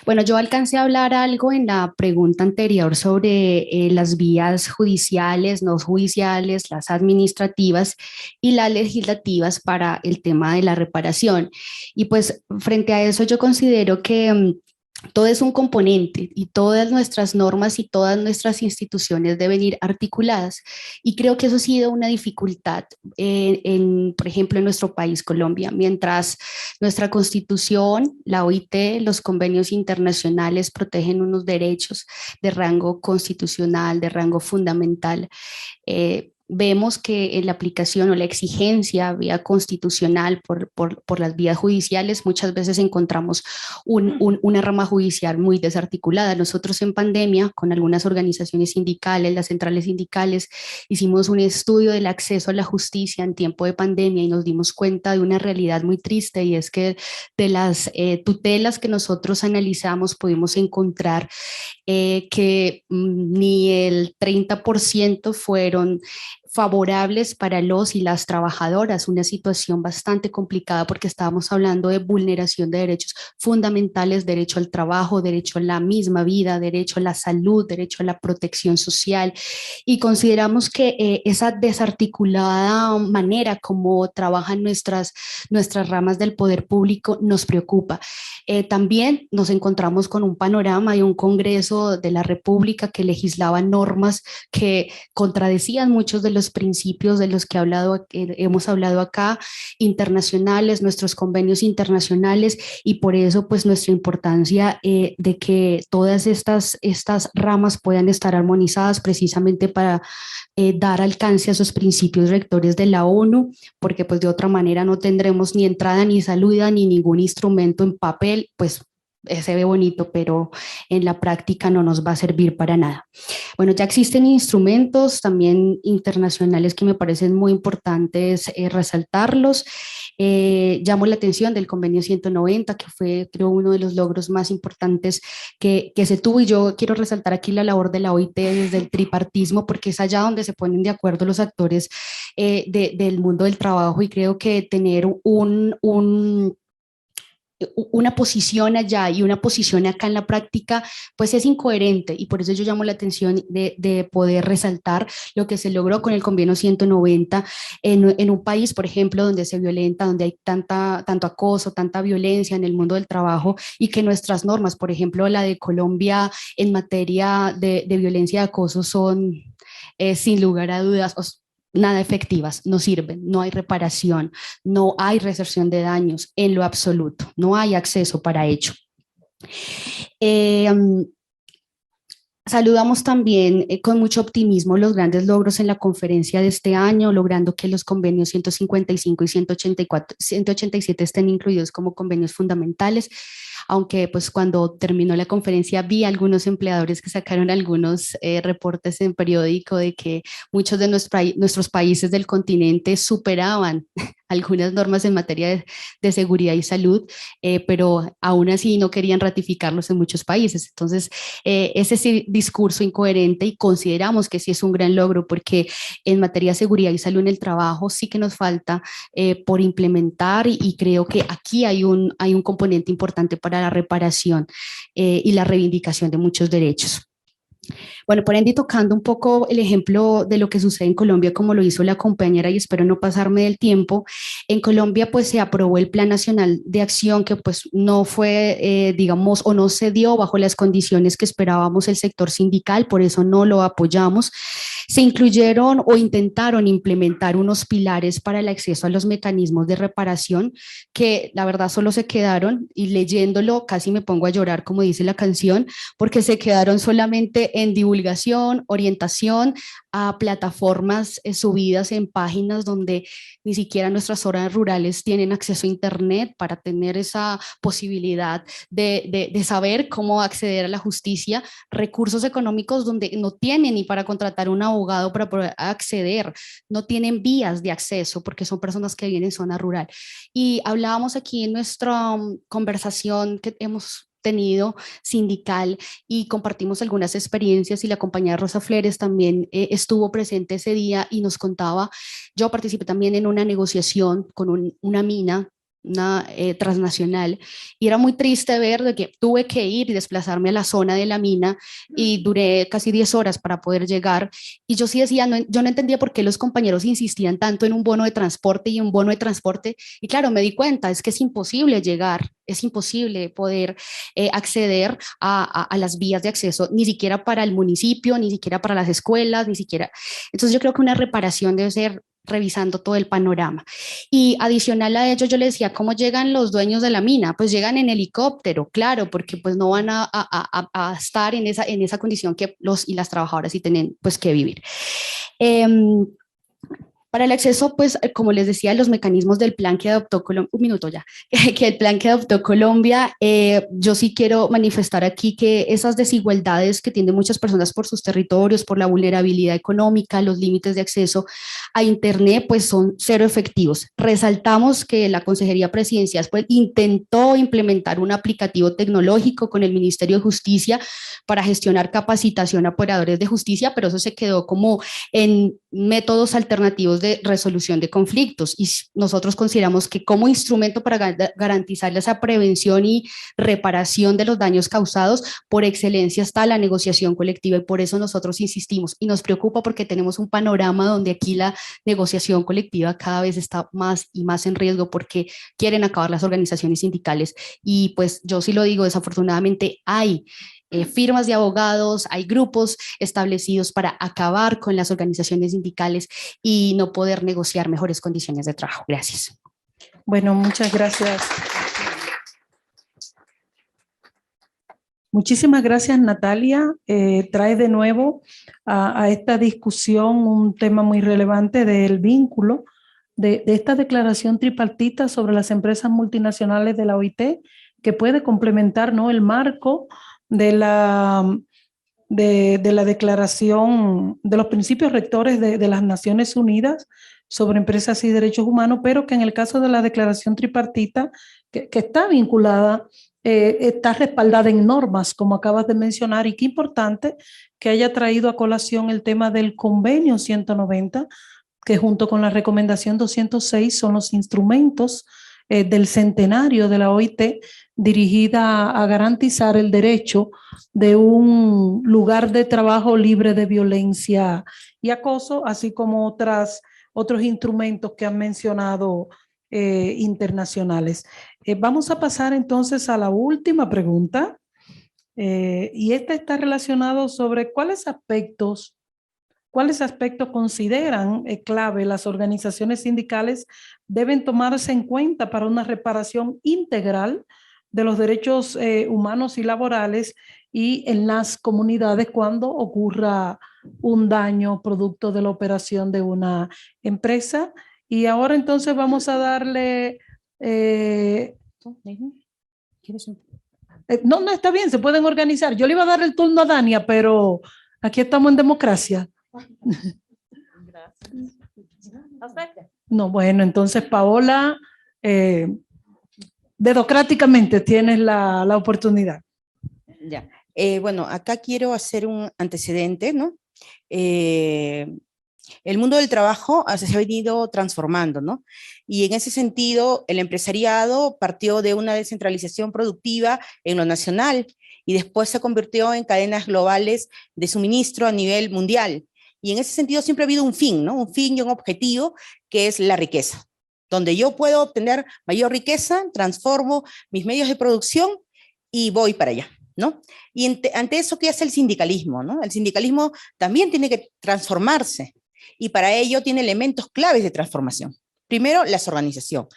Bueno, yo alcancé a hablar algo en la pregunta anterior sobre las vías judiciales, no judiciales, las administrativas y las legislativas para el tema de la reparación. Y pues frente a eso yo considero que todo es un componente y todas nuestras normas y todas nuestras instituciones deben ir articuladas, y creo que eso ha sido una dificultad por ejemplo, en nuestro país, Colombia. Mientras nuestra Constitución, la OIT, los convenios internacionales protegen unos derechos de rango constitucional, de rango fundamental, vemos que en la aplicación o la exigencia vía constitucional por las vías judiciales, muchas veces encontramos una rama judicial muy desarticulada. Nosotros en pandemia, con algunas organizaciones sindicales, las centrales sindicales, hicimos un estudio del acceso a la justicia en tiempo de pandemia y nos dimos cuenta de una realidad muy triste, y es que de las tutelas que nosotros analizamos pudimos encontrar que ni el 30% favorables para los y las trabajadoras, una situación bastante complicada porque estábamos hablando de vulneración de derechos fundamentales, derecho al trabajo, derecho a la misma vida, derecho a la salud, derecho a la protección social, y consideramos que esa desarticulada manera como trabajan nuestras ramas del poder público nos preocupa. También nos encontramos con un panorama y un Congreso de la República que legislaba normas que contradecían muchos de los principios de los que hemos hablado acá, internacionales, nuestros convenios internacionales, y por eso pues nuestra importancia de que todas estas ramas puedan estar armonizadas precisamente para dar alcance a esos principios rectores de la ONU, porque pues de otra manera no tendremos ni entrada ni salida ni ningún instrumento en papel, pues se ve bonito, pero en la práctica no nos va a servir para nada. Bueno, ya existen instrumentos también internacionales que me parecen muy importantes resaltarlos. Llamo la atención del convenio 190, que fue, creo, uno de los logros más importantes que se tuvo, y yo quiero resaltar aquí la labor de la OIT desde el tripartismo, porque es allá donde se ponen de acuerdo los actores del mundo del trabajo, y creo que tener una posición allá y una posición acá en la práctica, pues es incoherente, y por eso yo llamo la atención de poder resaltar lo que se logró con el convenio 190 en un país, por ejemplo, donde se violenta, donde hay tanto acoso, tanta violencia en el mundo del trabajo, y que nuestras normas, por ejemplo, la de Colombia en materia de violencia y acoso son, sin lugar a dudas, nada efectivas, no sirven, no hay reparación, no hay reversión de daños en lo absoluto, no hay acceso para ello. Saludamos también con mucho optimismo los grandes logros en la conferencia de este año, logrando que los convenios 155 y 187 estén incluidos como convenios fundamentales, aunque pues cuando terminó la conferencia vi algunos empleadores que sacaron algunos reportes en periódico de que muchos de nuestros países del continente superaban algunas normas en materia de seguridad y salud, pero aún así no querían ratificarlos en muchos países. Entonces, ese discurso incoherente, y consideramos que sí es un gran logro, porque en materia de seguridad y salud en el trabajo sí que nos falta por implementar, y creo que aquí hay un componente importante para la reparación y la reivindicación de muchos derechos. Bueno, por ende, tocando un poco el ejemplo de lo que sucede en Colombia, como lo hizo la compañera, y espero no pasarme del tiempo, en Colombia pues se aprobó el Plan Nacional de Acción, que pues no fue, digamos, o no se dio bajo las condiciones que esperábamos el sector sindical, por eso no lo apoyamos. Se incluyeron o intentaron implementar unos pilares para el acceso a los mecanismos de reparación que la verdad solo se quedaron, y leyéndolo casi me pongo a llorar, como dice la canción, porque se quedaron solamente en divulgación, orientación a plataformas subidas en páginas donde ni siquiera nuestras zonas rurales tienen acceso a internet para tener esa posibilidad de saber cómo acceder a la justicia, recursos económicos donde no tienen ni para contratar un abogado para poder acceder, no tienen vías de acceso porque son personas que viven en zona rural. Y hablábamos aquí en nuestra conversación que hemos tenido sindical, y compartimos algunas experiencias, y la compañera Rosa Fleres también estuvo presente ese día y nos contaba. Yo participé también en una negociación con una mina, una transnacional, y era muy triste ver de que tuve que ir y desplazarme a la zona de la mina, y duré casi 10 horas para poder llegar, y yo sí decía, yo no entendía por qué los compañeros insistían tanto en un bono de transporte y un bono de transporte, y claro, me di cuenta, es que es imposible llegar, es imposible poder acceder a las vías de acceso, ni siquiera para el municipio, ni siquiera para las escuelas, ni siquiera. Entonces yo creo que una reparación debe ser revisando todo el panorama. Y adicional a ello, yo le decía, ¿cómo llegan los dueños de la mina? Pues llegan en helicóptero, claro, porque pues no van a estar en esa condición que los y las trabajadoras sí tienen pues que vivir. Para el acceso, pues, como les decía, los mecanismos del plan que adoptó Colombia, un minuto ya, que el plan que adoptó Colombia, yo sí quiero manifestar aquí que esas desigualdades que tienen muchas personas por sus territorios, por la vulnerabilidad económica, los límites de acceso a Internet, pues son cero efectivos. Resaltamos que la Consejería Presidencial pues, intentó implementar un aplicativo tecnológico con el Ministerio de Justicia para gestionar capacitación a operadores de justicia, pero eso se quedó como en métodos alternativos de resolución de conflictos, y nosotros consideramos que como instrumento para garantizar esa prevención y reparación de los daños causados, por excelencia está la negociación colectiva, y por eso nosotros insistimos, y nos preocupa porque tenemos un panorama donde aquí la negociación colectiva cada vez está más y más en riesgo porque quieren acabar las organizaciones sindicales, y pues yo sí lo digo, desafortunadamente hay firmas de abogados, hay grupos establecidos para acabar con las organizaciones sindicales y no poder negociar mejores condiciones de trabajo. Gracias. Bueno, muchas gracias. Muchísimas gracias, Natalia. Trae de nuevo a esta discusión un tema muy relevante del vínculo de esta declaración tripartita sobre las empresas multinacionales de la OIT, que puede complementar, ¿no?, el marco de la declaración de los principios rectores de las Naciones Unidas sobre empresas y derechos humanos, pero que en el caso de la declaración tripartita, que está vinculada, está respaldada en normas, como acabas de mencionar, y qué importante que haya traído a colación el tema del convenio 190, que junto con la recomendación 206 son los instrumentos del centenario de la OIT, dirigida a garantizar el derecho de un lugar de trabajo libre de violencia y acoso, así como otros instrumentos que han mencionado internacionales. Vamos a pasar entonces a la última pregunta, y esta está relacionada sobre cuáles aspectos consideran clave las organizaciones sindicales deben tomarse en cuenta para una reparación integral de los derechos humanos y laborales y en las comunidades cuando ocurra un daño producto de la operación de una empresa. Y ahora entonces vamos a darle... no, está bien, se pueden organizar. Yo le iba a dar el turno a Dania, pero aquí estamos en democracia. No, bueno, entonces Paola, democráticamente tienes la oportunidad. Ya. Bueno, acá quiero hacer un antecedente, ¿no? El mundo del trabajo se ha venido transformando, ¿no? Y en ese sentido, el empresariado partió de una descentralización productiva en lo nacional y después se convirtió en cadenas globales de suministro a nivel mundial. Y en ese sentido siempre ha habido un fin, ¿no? Un fin y un objetivo, que es la riqueza. Donde yo puedo obtener mayor riqueza, transformo mis medios de producción y voy para allá, ¿no? Y ante eso, ¿qué hace el sindicalismo, no? El sindicalismo también tiene que transformarse y para ello tiene elementos claves de transformación. Primero, la organización,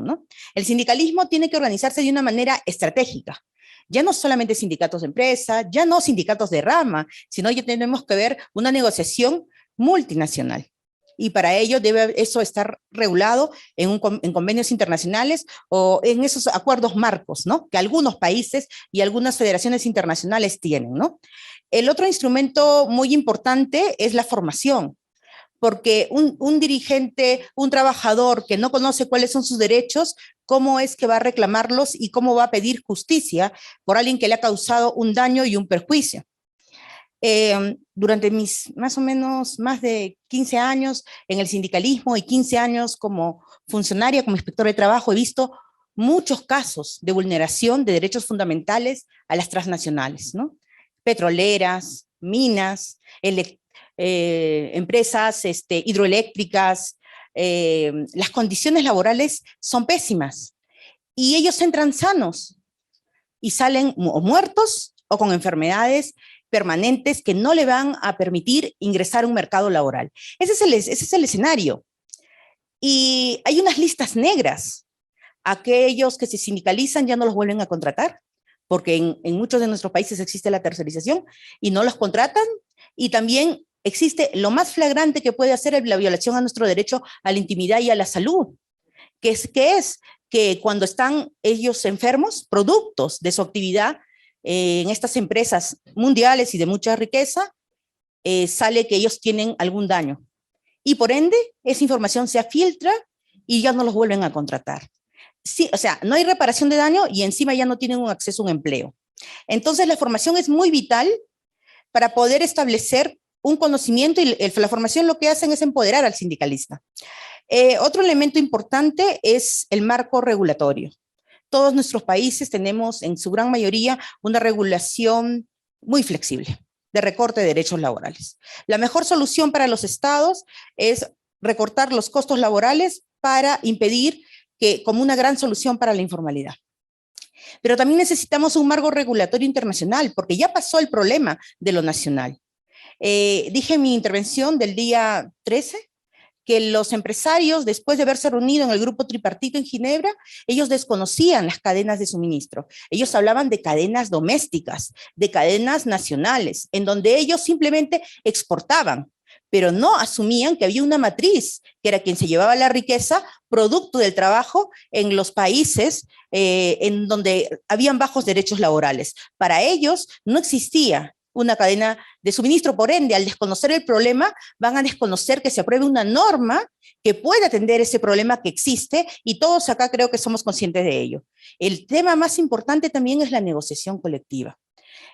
¿no? El sindicalismo tiene que organizarse de una manera estratégica. Ya no solamente sindicatos de empresa, ya no sindicatos de rama, sino ya tenemos que ver una negociación multinacional. Y para ello debe eso estar regulado en convenios internacionales o en esos acuerdos marcos, ¿no? Que algunos países y algunas federaciones internacionales tienen, ¿no? El otro instrumento muy importante es la formación, porque un dirigente, un trabajador que no conoce cuáles son sus derechos, ¿cómo es que va a reclamarlos y cómo va a pedir justicia por alguien que le ha causado un daño y un perjuicio? Durante mis más o menos más de 15 años en el sindicalismo y 15 años como funcionaria, como inspectora de trabajo, he visto muchos casos de vulneración de derechos fundamentales a las transnacionales, ¿no? Petroleras, minas, empresas hidroeléctricas. Las condiciones laborales son pésimas y ellos entran sanos y salen o muertos o con enfermedades permanentes que no le van a permitir ingresar a un mercado laboral. Ese es el escenario. Y hay unas listas negras. Aquellos que se sindicalizan ya no los vuelven a contratar, porque en muchos de nuestros países existe la tercerización y no los contratan. Y también existe lo más flagrante que puede hacer la violación a nuestro derecho a la intimidad y a la salud, que es que cuando están ellos enfermos, productos de su actividad, en estas empresas mundiales y de mucha riqueza, sale que ellos tienen algún daño. Y por ende, esa información se filtra y ya no los vuelven a contratar. Sí, o sea, no hay reparación de daño y encima ya no tienen un acceso a un empleo. Entonces, la formación es muy vital para poder establecer un conocimiento y la formación lo que hacen es empoderar al sindicalista. Otro elemento importante es el marco regulatorio. Todos nuestros países tenemos en su gran mayoría una regulación muy flexible de recorte de derechos laborales. La mejor solución para los estados es recortar los costos laborales para impedir que, como una gran solución para la informalidad. Pero también necesitamos un marco regulatorio internacional, porque ya pasó el problema de lo nacional. Dije en mi intervención del día 13 que los empresarios, después de haberse reunido en el grupo tripartito en Ginebra, ellos desconocían las cadenas de suministro. Ellos hablaban de cadenas domésticas, de cadenas nacionales, en donde ellos simplemente exportaban, pero no asumían que había una matriz, que era quien se llevaba la riqueza, producto del trabajo en los países en donde habían bajos derechos laborales. Para ellos no existía una cadena de suministro, por ende, al desconocer el problema, van a desconocer que se apruebe una norma que pueda atender ese problema que existe, y todos acá creo que somos conscientes de ello. El tema más importante también es la negociación colectiva.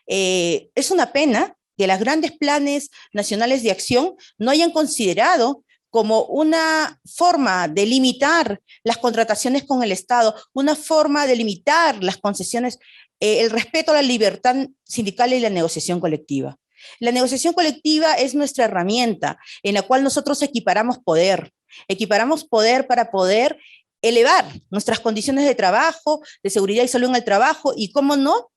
Es una pena que los grandes planes nacionales de acción no hayan considerado como una forma de limitar las contrataciones con el Estado, una forma de limitar las concesiones, el respeto a la libertad sindical y la negociación colectiva. La negociación colectiva es nuestra herramienta en la cual nosotros equiparamos poder para poder elevar nuestras condiciones de trabajo, de seguridad y salud en el trabajo, y cómo no,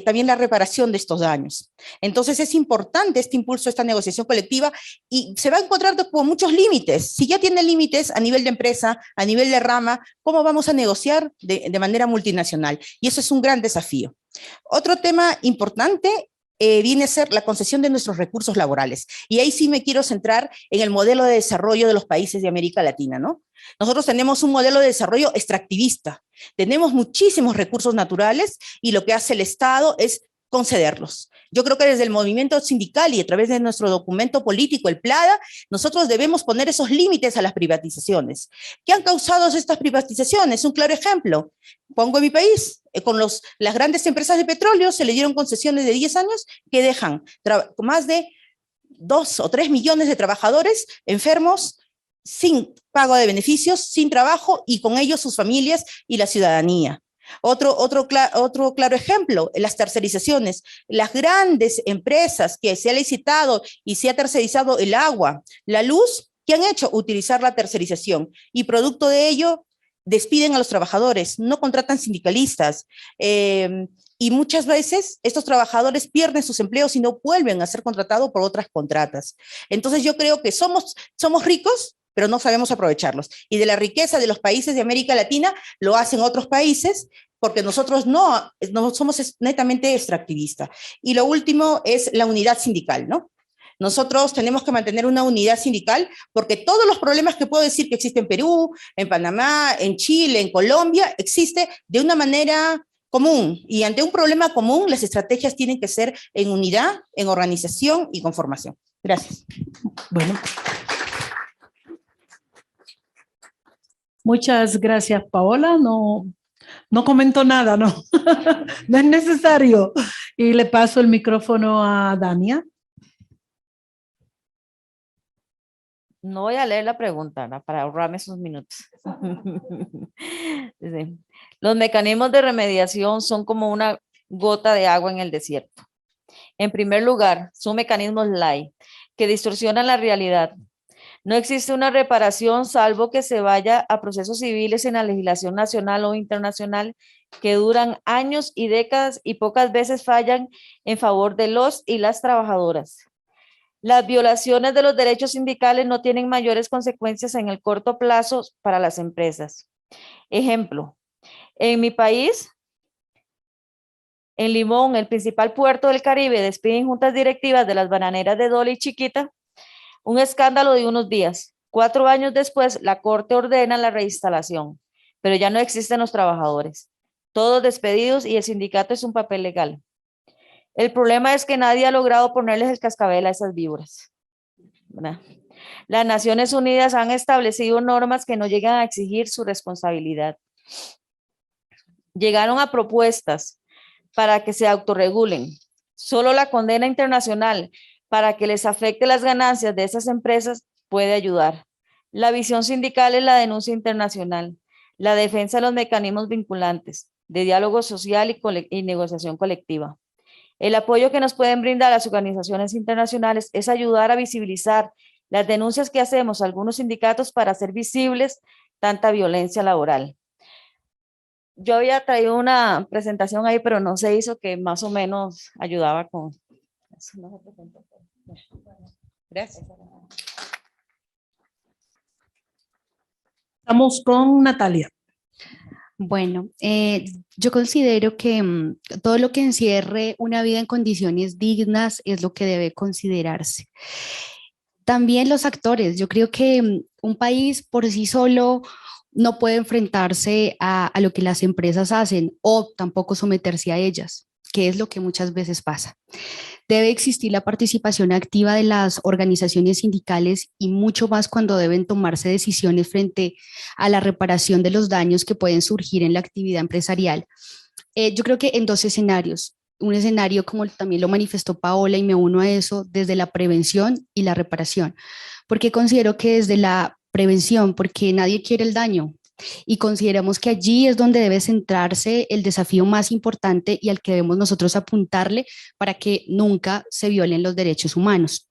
también la reparación de estos daños. Entonces es importante este impulso, esta negociación colectiva, y se va a encontrar con muchos límites. Si ya tiene límites a nivel de empresa, a nivel de rama, ¿cómo vamos a negociar de manera multinacional? Y eso es un gran desafío. Otro tema importante viene a ser la concesión de nuestros recursos laborales. Y ahí sí me quiero centrar en el modelo de desarrollo de los países de América Latina, ¿no? Nosotros tenemos un modelo de desarrollo extractivista. Tenemos muchísimos recursos naturales y lo que hace el Estado es concederlos. Yo creo que desde el movimiento sindical y a través de nuestro documento político, el PLADA, nosotros debemos poner esos límites a las privatizaciones. ¿Qué han causado estas privatizaciones? Un claro ejemplo. Pongo en mi país, con las grandes empresas de petróleo se le dieron concesiones de 10 años que dejan más de 2 o 3 millones de trabajadores enfermos, sin pago de beneficios, sin trabajo, y con ellos sus familias y la ciudadanía. Otro claro ejemplo, las tercerizaciones. Las grandes empresas que se ha licitado y se ha tercerizado el agua, la luz, ¿qué han hecho? Utilizar la tercerización, y producto de ello despiden a los trabajadores, no contratan sindicalistas, y muchas veces estos trabajadores pierden sus empleos y no vuelven a ser contratados por otras contratas. Entonces yo creo que somos ricos, pero no sabemos aprovecharlos. Y de la riqueza de los países de América Latina lo hacen otros países, porque nosotros no somos netamente extractivistas. Y lo último es la unidad sindical, ¿no? Nosotros tenemos que mantener una unidad sindical, porque todos los problemas que puedo decir que existen en Perú, en Panamá, en Chile, en Colombia, existe de una manera común. Y ante un problema común, las estrategias tienen que ser en unidad, en organización y con formación. Gracias. Bueno. Muchas gracias, Paola. No comento nada, no. No es necesario. Y le paso el micrófono a Dania. No voy a leer la pregunta, ¿no?, para ahorrarme esos minutos. Dice, los mecanismos de remediación son como una gota de agua en el desierto. En primer lugar, son mecanismos light que distorsionan la realidad. No existe una reparación salvo que se vaya a procesos civiles en la legislación nacional o internacional que duran años y décadas y pocas veces fallan en favor de los y las trabajadoras. Las violaciones de los derechos sindicales no tienen mayores consecuencias en el corto plazo para las empresas. Ejemplo, en mi país, en Limón, el principal puerto del Caribe, despiden juntas directivas de las bananeras de Dolly y Chiquita. Un escándalo de unos días. 4 años después, la Corte ordena la reinstalación, pero ya no existen los trabajadores. Todos despedidos y el sindicato es un papel legal. El problema es que nadie ha logrado ponerles el cascabel a esas víboras, ¿verdad? Las Naciones Unidas han establecido normas que no llegan a exigir su responsabilidad. Llegaron a propuestas para que se autorregulen. Solo la condena internacional para que les afecte las ganancias de esas empresas puede ayudar. La visión sindical es la denuncia internacional, la defensa de los mecanismos vinculantes, de diálogo social y negociación colectiva. El apoyo que nos pueden brindar las organizaciones internacionales es ayudar a visibilizar las denuncias que hacemos algunos sindicatos para hacer visibles tanta violencia laboral. Yo había traído una presentación ahí, pero no se hizo, que más o menos ayudaba con eso. No se presentó. Gracias. Estamos con Natalia. Bueno, yo considero que todo lo que encierre una vida en condiciones dignas es lo que debe considerarse. También los actores, yo creo que un país por sí solo no puede enfrentarse a lo que las empresas hacen o tampoco someterse a ellas, que es lo que muchas veces pasa. Debe existir la participación activa de las organizaciones sindicales y mucho más cuando deben tomarse decisiones frente a la reparación de los daños que pueden surgir en la actividad empresarial. Yo creo que en dos escenarios. Un escenario, como también lo manifestó Paola, y me uno a eso, desde la prevención y la reparación. Porque considero que desde la prevención, porque nadie quiere el daño, y consideramos que allí es donde debe centrarse el desafío más importante y al que debemos nosotros apuntarle para que nunca se violen los derechos humanos.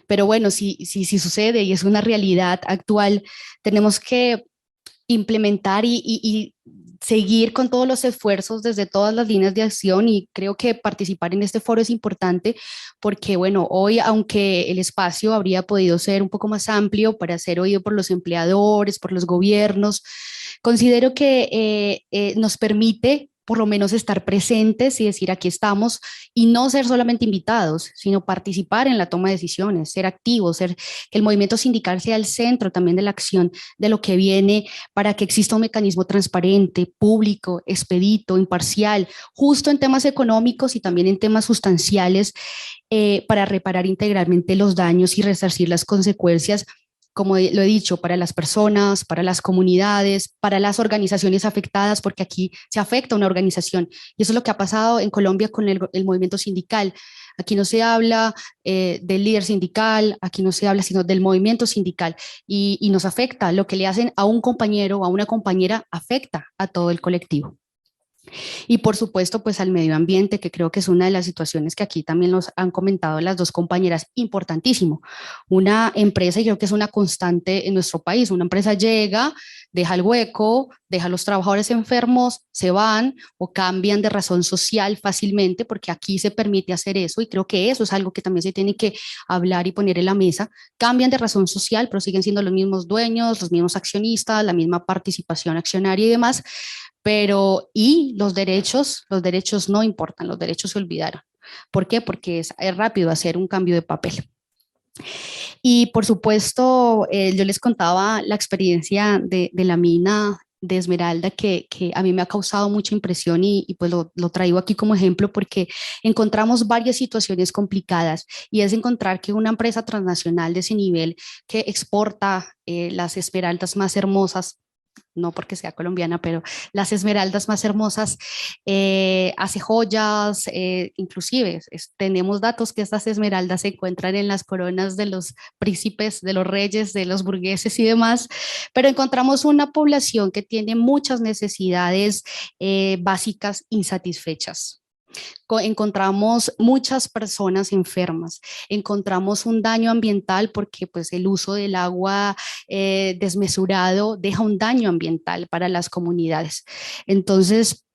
Pero bueno, si sucede y es una realidad actual, tenemos que implementar y seguir con todos los esfuerzos desde todas las líneas de acción, y creo que participar en este foro es importante porque, bueno, hoy, aunque el espacio habría podido ser un poco más amplio para ser oído por los empleadores, por los gobiernos, considero que nos permite por lo menos estar presentes y decir aquí estamos, y no ser solamente invitados, sino participar en la toma de decisiones, ser activos, que el movimiento sindical sea el centro también de la acción de lo que viene, para que exista un mecanismo transparente, público, expedito, imparcial, justo en temas económicos y también en temas sustanciales, para reparar integralmente los daños y resarcir las consecuencias, como lo he dicho, para las personas, para las comunidades, para las organizaciones afectadas, porque aquí se afecta a una organización. Y eso es lo que ha pasado en Colombia con el movimiento sindical. Aquí no se habla del líder sindical, aquí no se habla sino del movimiento sindical, y nos afecta. Lo que le hacen a un compañero o a una compañera afecta a todo el colectivo. Y por supuesto, pues al medio ambiente, que creo que es una de las situaciones que aquí también nos han comentado las dos compañeras, importantísimo. Una empresa, y creo que es una constante en nuestro país, una empresa llega, deja el hueco, deja a los trabajadores enfermos, se van o cambian de razón social fácilmente, porque aquí se permite hacer eso, y creo que eso es algo que también se tiene que hablar y poner en la mesa. Cambian de razón social, pero siguen siendo los mismos dueños, los mismos accionistas, la misma participación accionaria y demás, pero y los derechos no importan, los derechos se olvidaron. ¿Por qué? Porque es rápido hacer un cambio de papel. Y por supuesto, yo les contaba la experiencia de la mina de Esmeralda, que a mí me ha causado mucha impresión, y pues lo traigo aquí como ejemplo porque encontramos varias situaciones complicadas, y es encontrar que una empresa transnacional de ese nivel, que exporta las esmeraldas más hermosas, no porque sea colombiana, pero las esmeraldas más hermosas, hace joyas, inclusive tenemos datos que estas esmeraldas se encuentran en las coronas de los príncipes, de los reyes, de los burgueses y demás, pero encontramos una población que tiene muchas necesidades básicas insatisfechas. Encontramos muchas personas enfermas, encontramos un daño ambiental porque pues el uso del agua desmesurado deja un daño ambiental para las comunidades. Entonces,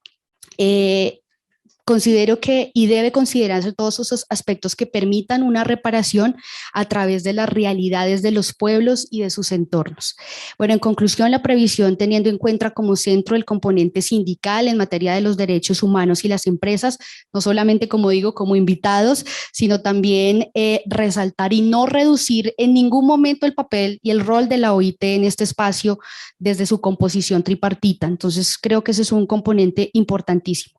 considero que y debe considerarse todos esos aspectos que permitan una reparación a través de las realidades de los pueblos y de sus entornos. Bueno, en conclusión, la previsión, teniendo en cuenta como centro el componente sindical en materia de los derechos humanos y las empresas, no solamente, como digo, como invitados, sino también resaltar y no reducir en ningún momento el papel y el rol de la OIT en este espacio desde su composición tripartita. Entonces, creo que ese es un componente importantísimo.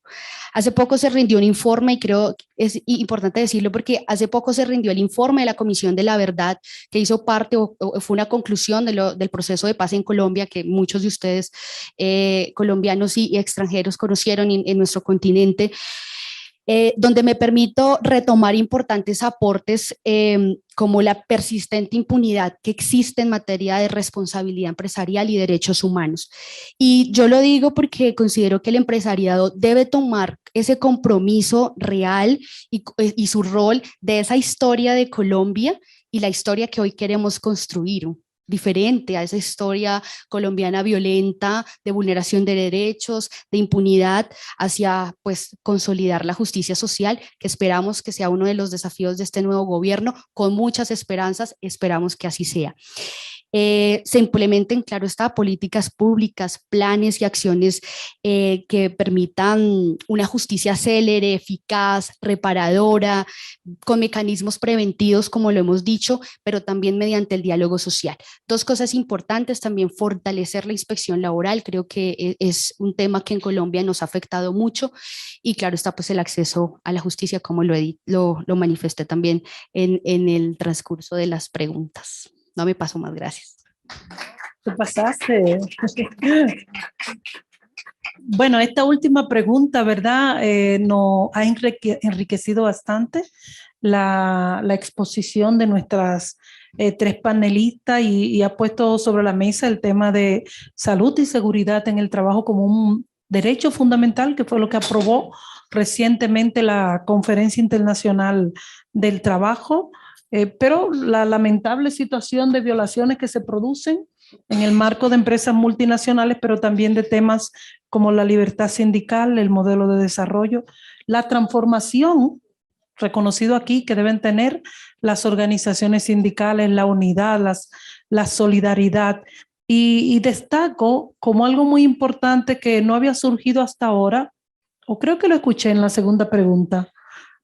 Hace poco se rindió un informe, y creo que es importante decirlo porque hace poco se rindió el informe de la Comisión de la Verdad, que hizo parte o fue una conclusión del proceso de paz en Colombia, que muchos de ustedes colombianos y extranjeros conocieron en nuestro continente. donde me permito retomar importantes aportes como la persistente impunidad que existe en materia de responsabilidad empresarial y derechos humanos. Y yo lo digo porque considero que el empresariado debe tomar ese compromiso real y su rol de esa historia de Colombia y la historia que hoy queremos construir, diferente a esa historia colombiana violenta de vulneración de derechos, de impunidad, hacia pues consolidar la justicia social, que esperamos que sea uno de los desafíos de este nuevo gobierno, con muchas esperanzas, esperamos que así sea. Se implementen, claro está, políticas públicas, planes y acciones que permitan una justicia célere, eficaz, reparadora, con mecanismos preventivos, como lo hemos dicho, pero también mediante el diálogo social. Dos cosas importantes, también fortalecer la inspección laboral, creo que es un tema que en Colombia nos ha afectado mucho, y claro está pues el acceso a la justicia, como lo manifesté también en el transcurso de las preguntas. No me paso más, gracias. Te pasaste. Bueno, esta última pregunta, ¿verdad? Nos ha enriquecido bastante la exposición de nuestras tres panelistas y ha puesto sobre la mesa el tema de salud y seguridad en el trabajo como un derecho fundamental, que fue lo que aprobó recientemente la Conferencia Internacional del Trabajo. Pero la lamentable situación de violaciones que se producen en el marco de empresas multinacionales, pero también de temas como la libertad sindical, el modelo de desarrollo, la transformación, reconocido aquí, que deben tener las organizaciones sindicales, la unidad, la solidaridad. Y destaco como algo muy importante que no había surgido hasta ahora, o creo que lo escuché en la segunda pregunta,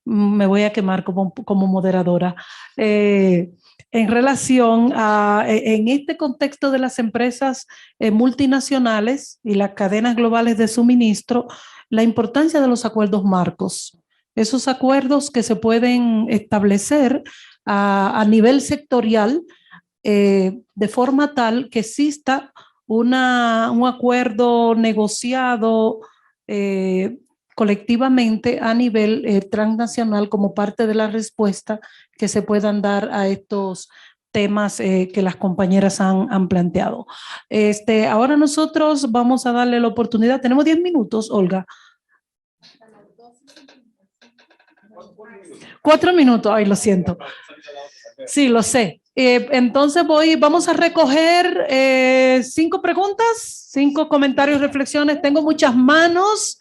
me voy a quemar como moderadora, en relación a, en este contexto de las empresas multinacionales y las cadenas globales de suministro, la importancia de los acuerdos marcos, esos acuerdos que se pueden establecer a nivel sectorial de forma tal que exista un acuerdo negociado colectivamente a nivel transnacional como parte de la respuesta que se puedan dar a estos temas que las compañeras han planteado. Ahora nosotros vamos a darle la oportunidad. Tenemos 10 minutos, Olga. 4 minutos, ay, lo siento. Sí, lo sé. Entonces vamos a recoger 5 preguntas, 5 comentarios, reflexiones. Tengo muchas manos.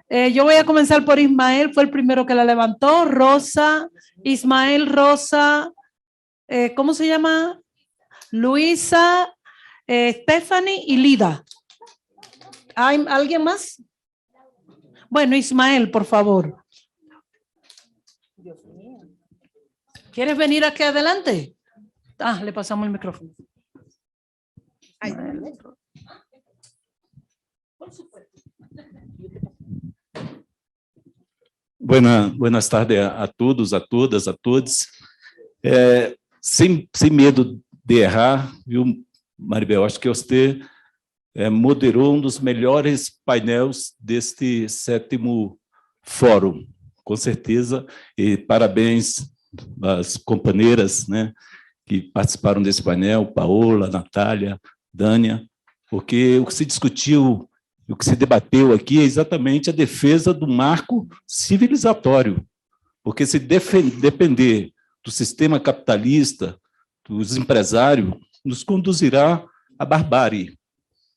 Yo voy a comenzar por Ismael, fue el primero que la levantó. Rosa, Ismael, Rosa, ¿cómo se llama? Luisa, Stephanie y Lida. ¿Hay alguien más? Bueno, Ismael, por favor. ¿Quieres venir aquí adelante? Le pasamos el micrófono. Por supuesto. Buenas tardes a todos, a todas, a todos. Sem medo de errar, viu, Maribel? Acho que você moderou dos melhores painéis deste 7º fórum, com certeza. E parabéns às companheiras, né, que participaram desse painel, Paola, Natália, Dânia, porque o que se discutiu, o que se debateu aqui é exatamente a defesa do marco civilizatório, porque se depender do sistema capitalista, dos empresários, nos conduzirá à barbárie.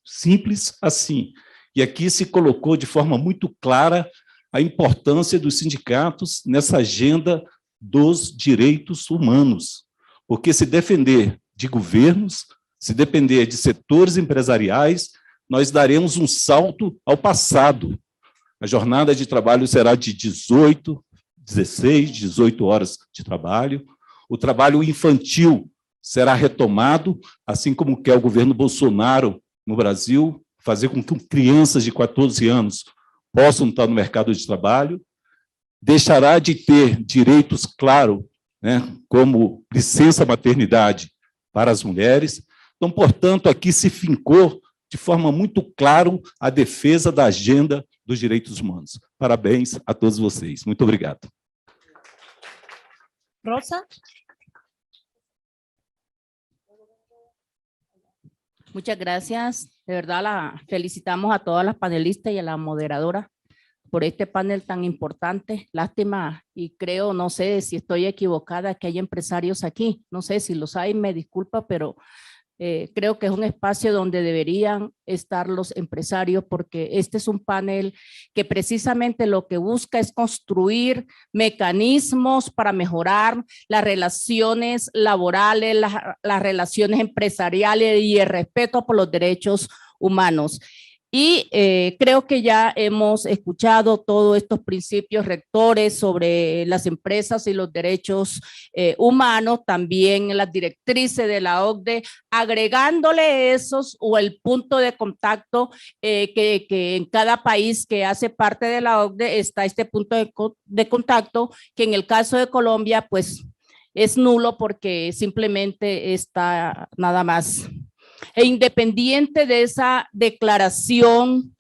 Simples assim. E aqui se colocou de forma muito clara a importância dos sindicatos nessa agenda dos direitos humanos, porque se depender de governos, se depender de setores empresariais, nós daremos um salto ao passado. A jornada de trabalho será de 18 horas de trabalho. O trabalho infantil será retomado, assim como quer o governo Bolsonaro no Brasil, fazer com que crianças de 14 anos possam estar no mercado de trabalho. Deixará de ter direitos, claro, né, como licença maternidade para as mulheres. Então, portanto, aqui se fincou de forma muito clara a defesa da agenda dos direitos humanos. Parabéns a todos vocês. Muito obrigado. Rosa. Muchas gracias. De verdad, felicitamos a todas las panelistas y a la moderadora por este panel tan importante. Lástima, y creo, no sé si estoy equivocada, que hay empresarios aquí. No sé si los hay, me disculpa, pero creo que es un espacio donde deberían estar los empresarios, porque este es un panel que precisamente lo que busca es construir mecanismos para mejorar las relaciones laborales, las relaciones empresariales y el respeto por los derechos humanos. Y creo que ya hemos escuchado todos estos principios rectores sobre las empresas y los derechos humanos, también las directrices de la OCDE, agregándole esos o el punto de contacto que en cada país que hace parte de la OCDE está este punto de contacto, que en el caso de Colombia pues es nulo porque simplemente está nada más. E independiente de esa declaración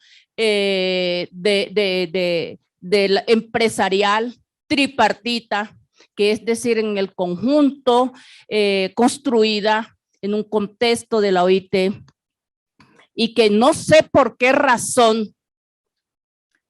empresarial tripartita, que es decir, en el conjunto construida en un contexto de la OIT, y que no sé por qué razón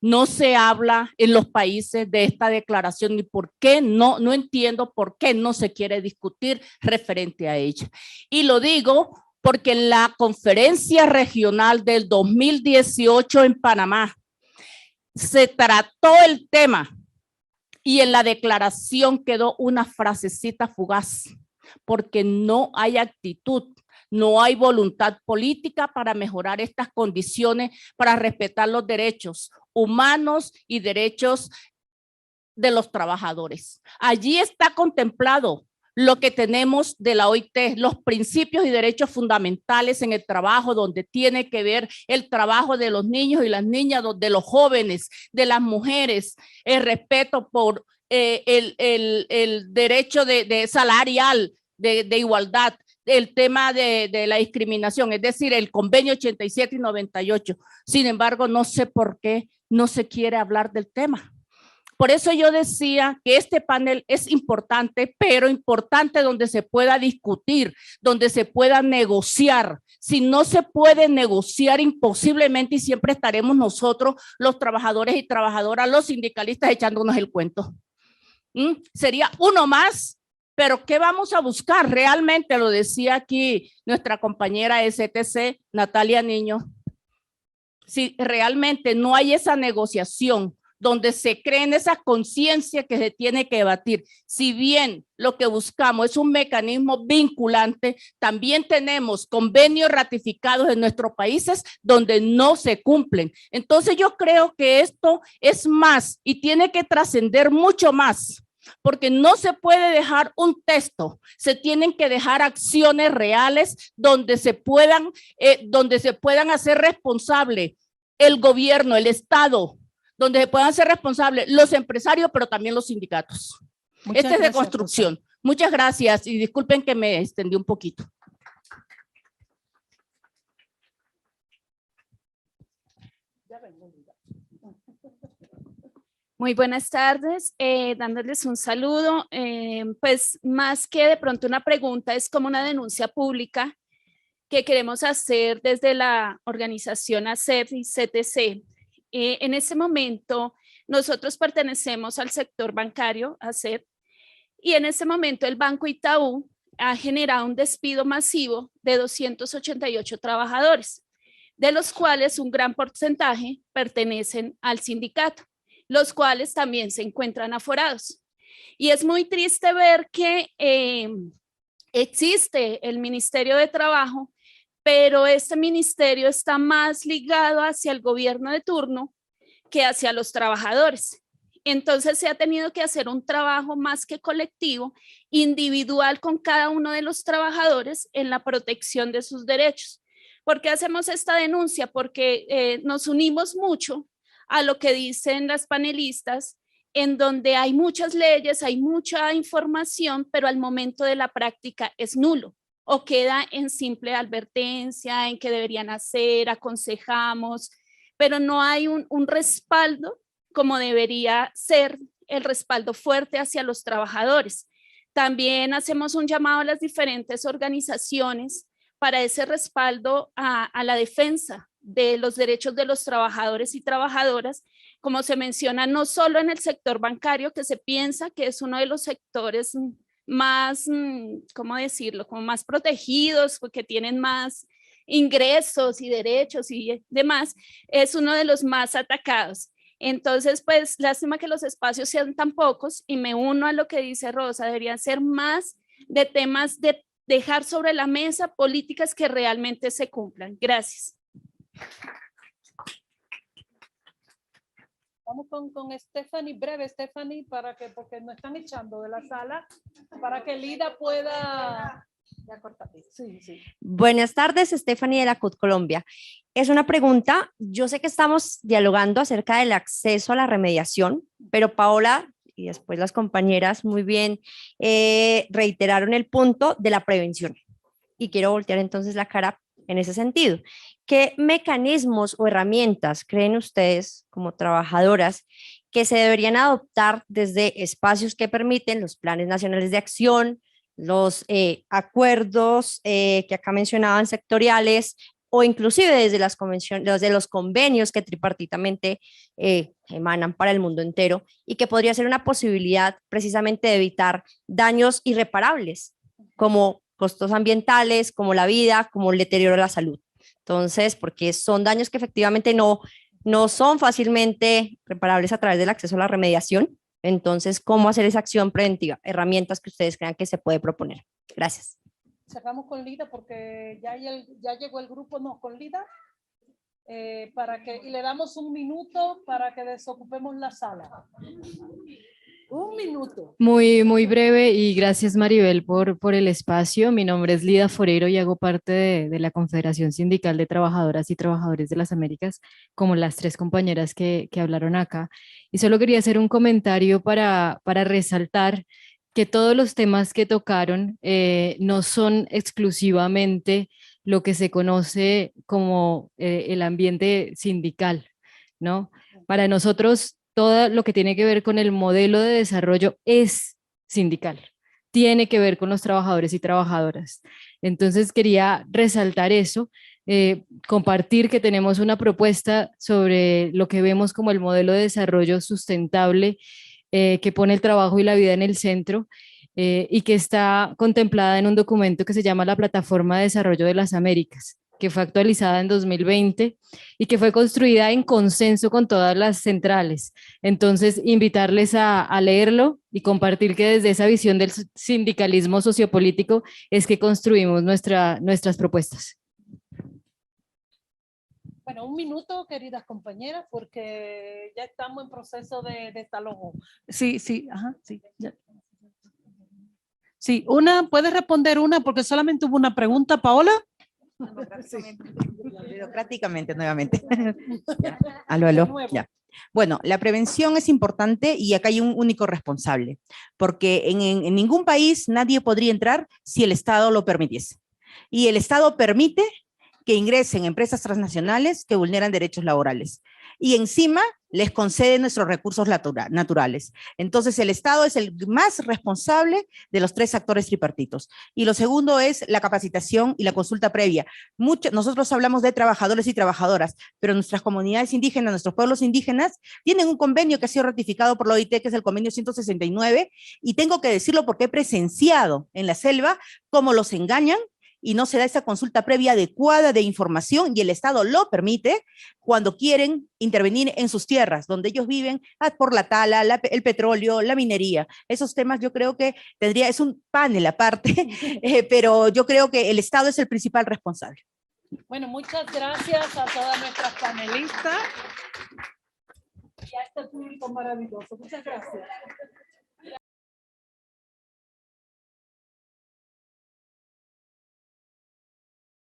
no se habla en los países de esta declaración y por qué no entiendo por qué no se quiere discutir referente a ella. Y lo digo porque en la conferencia regional del 2018 en Panamá se trató el tema y en la declaración quedó una frasecita fugaz, porque no hay actitud, no hay voluntad política para mejorar estas condiciones, para respetar los derechos humanos y derechos de los trabajadores. Allí está contemplado lo que tenemos de la OIT, los principios y derechos fundamentales en el trabajo, donde tiene que ver el trabajo de los niños y las niñas, de los jóvenes, de las mujeres, el respeto por el derecho de salarial, de igualdad, el tema de la discriminación, es decir, el convenio 87 y 98. Sin embargo, no sé por qué no se quiere hablar del tema. Por eso yo decía que este panel es importante, pero importante donde se pueda discutir, donde se pueda negociar. Si no se puede negociar imposiblemente, y siempre estaremos nosotros, los trabajadores y trabajadoras, los sindicalistas, echándonos el cuento. Sería uno más, pero ¿qué vamos a buscar? Realmente lo decía aquí nuestra compañera STC, Natalia Niño. Si realmente no hay esa negociación, donde se cree en esa conciencia que se tiene que debatir. Si bien lo que buscamos es un mecanismo vinculante, también tenemos convenios ratificados en nuestros países donde no se cumplen. Entonces yo creo que esto es más y tiene que trascender mucho más, porque no se puede dejar un texto, se tienen que dejar acciones reales donde se puedan hacer responsable el gobierno, el Estado, donde se puedan ser responsables los empresarios, pero también los sindicatos. Este es de construcción. Rosa. Muchas gracias y disculpen que me extendí un poquito. Muy buenas tardes, dándoles un saludo. Pues más que de pronto una pregunta, es como una denuncia pública que queremos hacer desde la organización ACEF y CTC. En este momento nosotros pertenecemos al sector bancario, ACEF, y en este momento el Banco Itaú ha generado un despido masivo de 288 trabajadores, de los cuales un gran porcentaje pertenecen al sindicato, los cuales también se encuentran aforados. Y es muy triste ver que existe el Ministerio de Trabajo, pero este ministerio está más ligado hacia el gobierno de turno que hacia los trabajadores. Entonces se ha tenido que hacer un trabajo más que colectivo, individual con cada uno de los trabajadores en la protección de sus derechos. ¿Por qué hacemos esta denuncia? Porque nos unimos mucho a lo que dicen las panelistas, en donde hay muchas leyes, hay mucha información, pero al momento de la práctica es nulo o queda en simple advertencia, en que deberían hacer, aconsejamos, pero no hay un respaldo como debería ser el respaldo fuerte hacia los trabajadores. También hacemos un llamado a las diferentes organizaciones para ese respaldo a la defensa de los derechos de los trabajadores y trabajadoras, como se menciona, no solo en el sector bancario, que se piensa que es uno de los sectores más, ¿cómo decirlo?, como más protegidos, porque tienen más ingresos y derechos y demás, es uno de los más atacados. Entonces, pues, lástima que los espacios sean tan pocos, y me uno a lo que dice Rosa, deberían ser más de temas de dejar sobre la mesa políticas que realmente se cumplan. Gracias. Vamos con Stephanie, breve Stephanie, porque nos están echando de la sala, para que Lida pueda... Sí, sí. Buenas tardes, Stephanie de la CUT Colombia. Es una pregunta, yo sé que estamos dialogando acerca del acceso a la remediación, pero Paola y después las compañeras muy bien reiteraron el punto de la prevención. Y quiero voltear entonces la cara en ese sentido. ¿Qué mecanismos o herramientas creen ustedes como trabajadoras que se deberían adoptar desde espacios que permiten los planes nacionales de acción, los acuerdos que acá mencionaban sectoriales, o inclusive desde desde los convenios que tripartitamente emanan para el mundo entero, y que podría ser una posibilidad precisamente de evitar daños irreparables, como costos ambientales, como la vida, como el deterioro de la salud? Entonces, porque son daños que efectivamente no son fácilmente reparables a través del acceso a la remediación. Entonces, ¿cómo hacer esa acción preventiva? Herramientas que ustedes crean que se puede proponer. Gracias. Cerramos con Lida porque ya llegó el grupo, no, con Lida, y le damos un minuto para que desocupemos la sala. Un minuto. Muy, muy breve, y gracias, Maribel, por el espacio. Mi nombre es Lida Forero y hago parte de la Confederación Sindical de Trabajadoras y Trabajadores de las Américas, como las tres compañeras que hablaron acá. Y solo quería hacer un comentario para resaltar que todos los temas que tocaron no son exclusivamente lo que se conoce como el ambiente sindical, ¿no? Para nosotros, todo lo que tiene que ver con el modelo de desarrollo es sindical, tiene que ver con los trabajadores y trabajadoras. Entonces quería resaltar eso, compartir que tenemos una propuesta sobre lo que vemos como el modelo de desarrollo sustentable, que pone el trabajo y la vida en el centro, y que está contemplada en un documento que se llama la Plataforma de Desarrollo de las Américas, que fue actualizada en 2020 y que fue construida en consenso con todas las centrales. Entonces, invitarles a leerlo y compartir que desde esa visión del sindicalismo sociopolítico es que construimos nuestras propuestas. Bueno, un minuto, queridas compañeras, porque ya estamos en proceso de desalojo. Sí, sí, ajá, sí. Ya. Sí, ¿puedes responder una? Porque solamente hubo una pregunta, Paola. Burocráticamente, nuevamente. Aló, ya. Bueno, la prevención es importante y acá hay un único responsable, porque en ningún país nadie podría entrar si el Estado lo permitiese. Y el Estado permite que ingresen empresas transnacionales que vulneran derechos laborales. Y encima les concede nuestros recursos naturales. Entonces, el Estado es el más responsable de los tres actores tripartitos. Y lo segundo es la capacitación y la consulta previa. Nosotros hablamos de trabajadores y trabajadoras, pero nuestras comunidades indígenas, nuestros pueblos indígenas, tienen un convenio que ha sido ratificado por la OIT, que es el convenio 169, y tengo que decirlo porque he presenciado en la selva cómo los engañan y no se da esa consulta previa adecuada de información, y el Estado lo permite cuando quieren intervenir en sus tierras, donde ellos viven, por la tala, el petróleo, la minería. Esos temas yo creo que es un panel aparte, pero yo creo que el Estado es el principal responsable. Bueno, muchas gracias a todas nuestras panelistas y a este público maravilloso. Muchas gracias.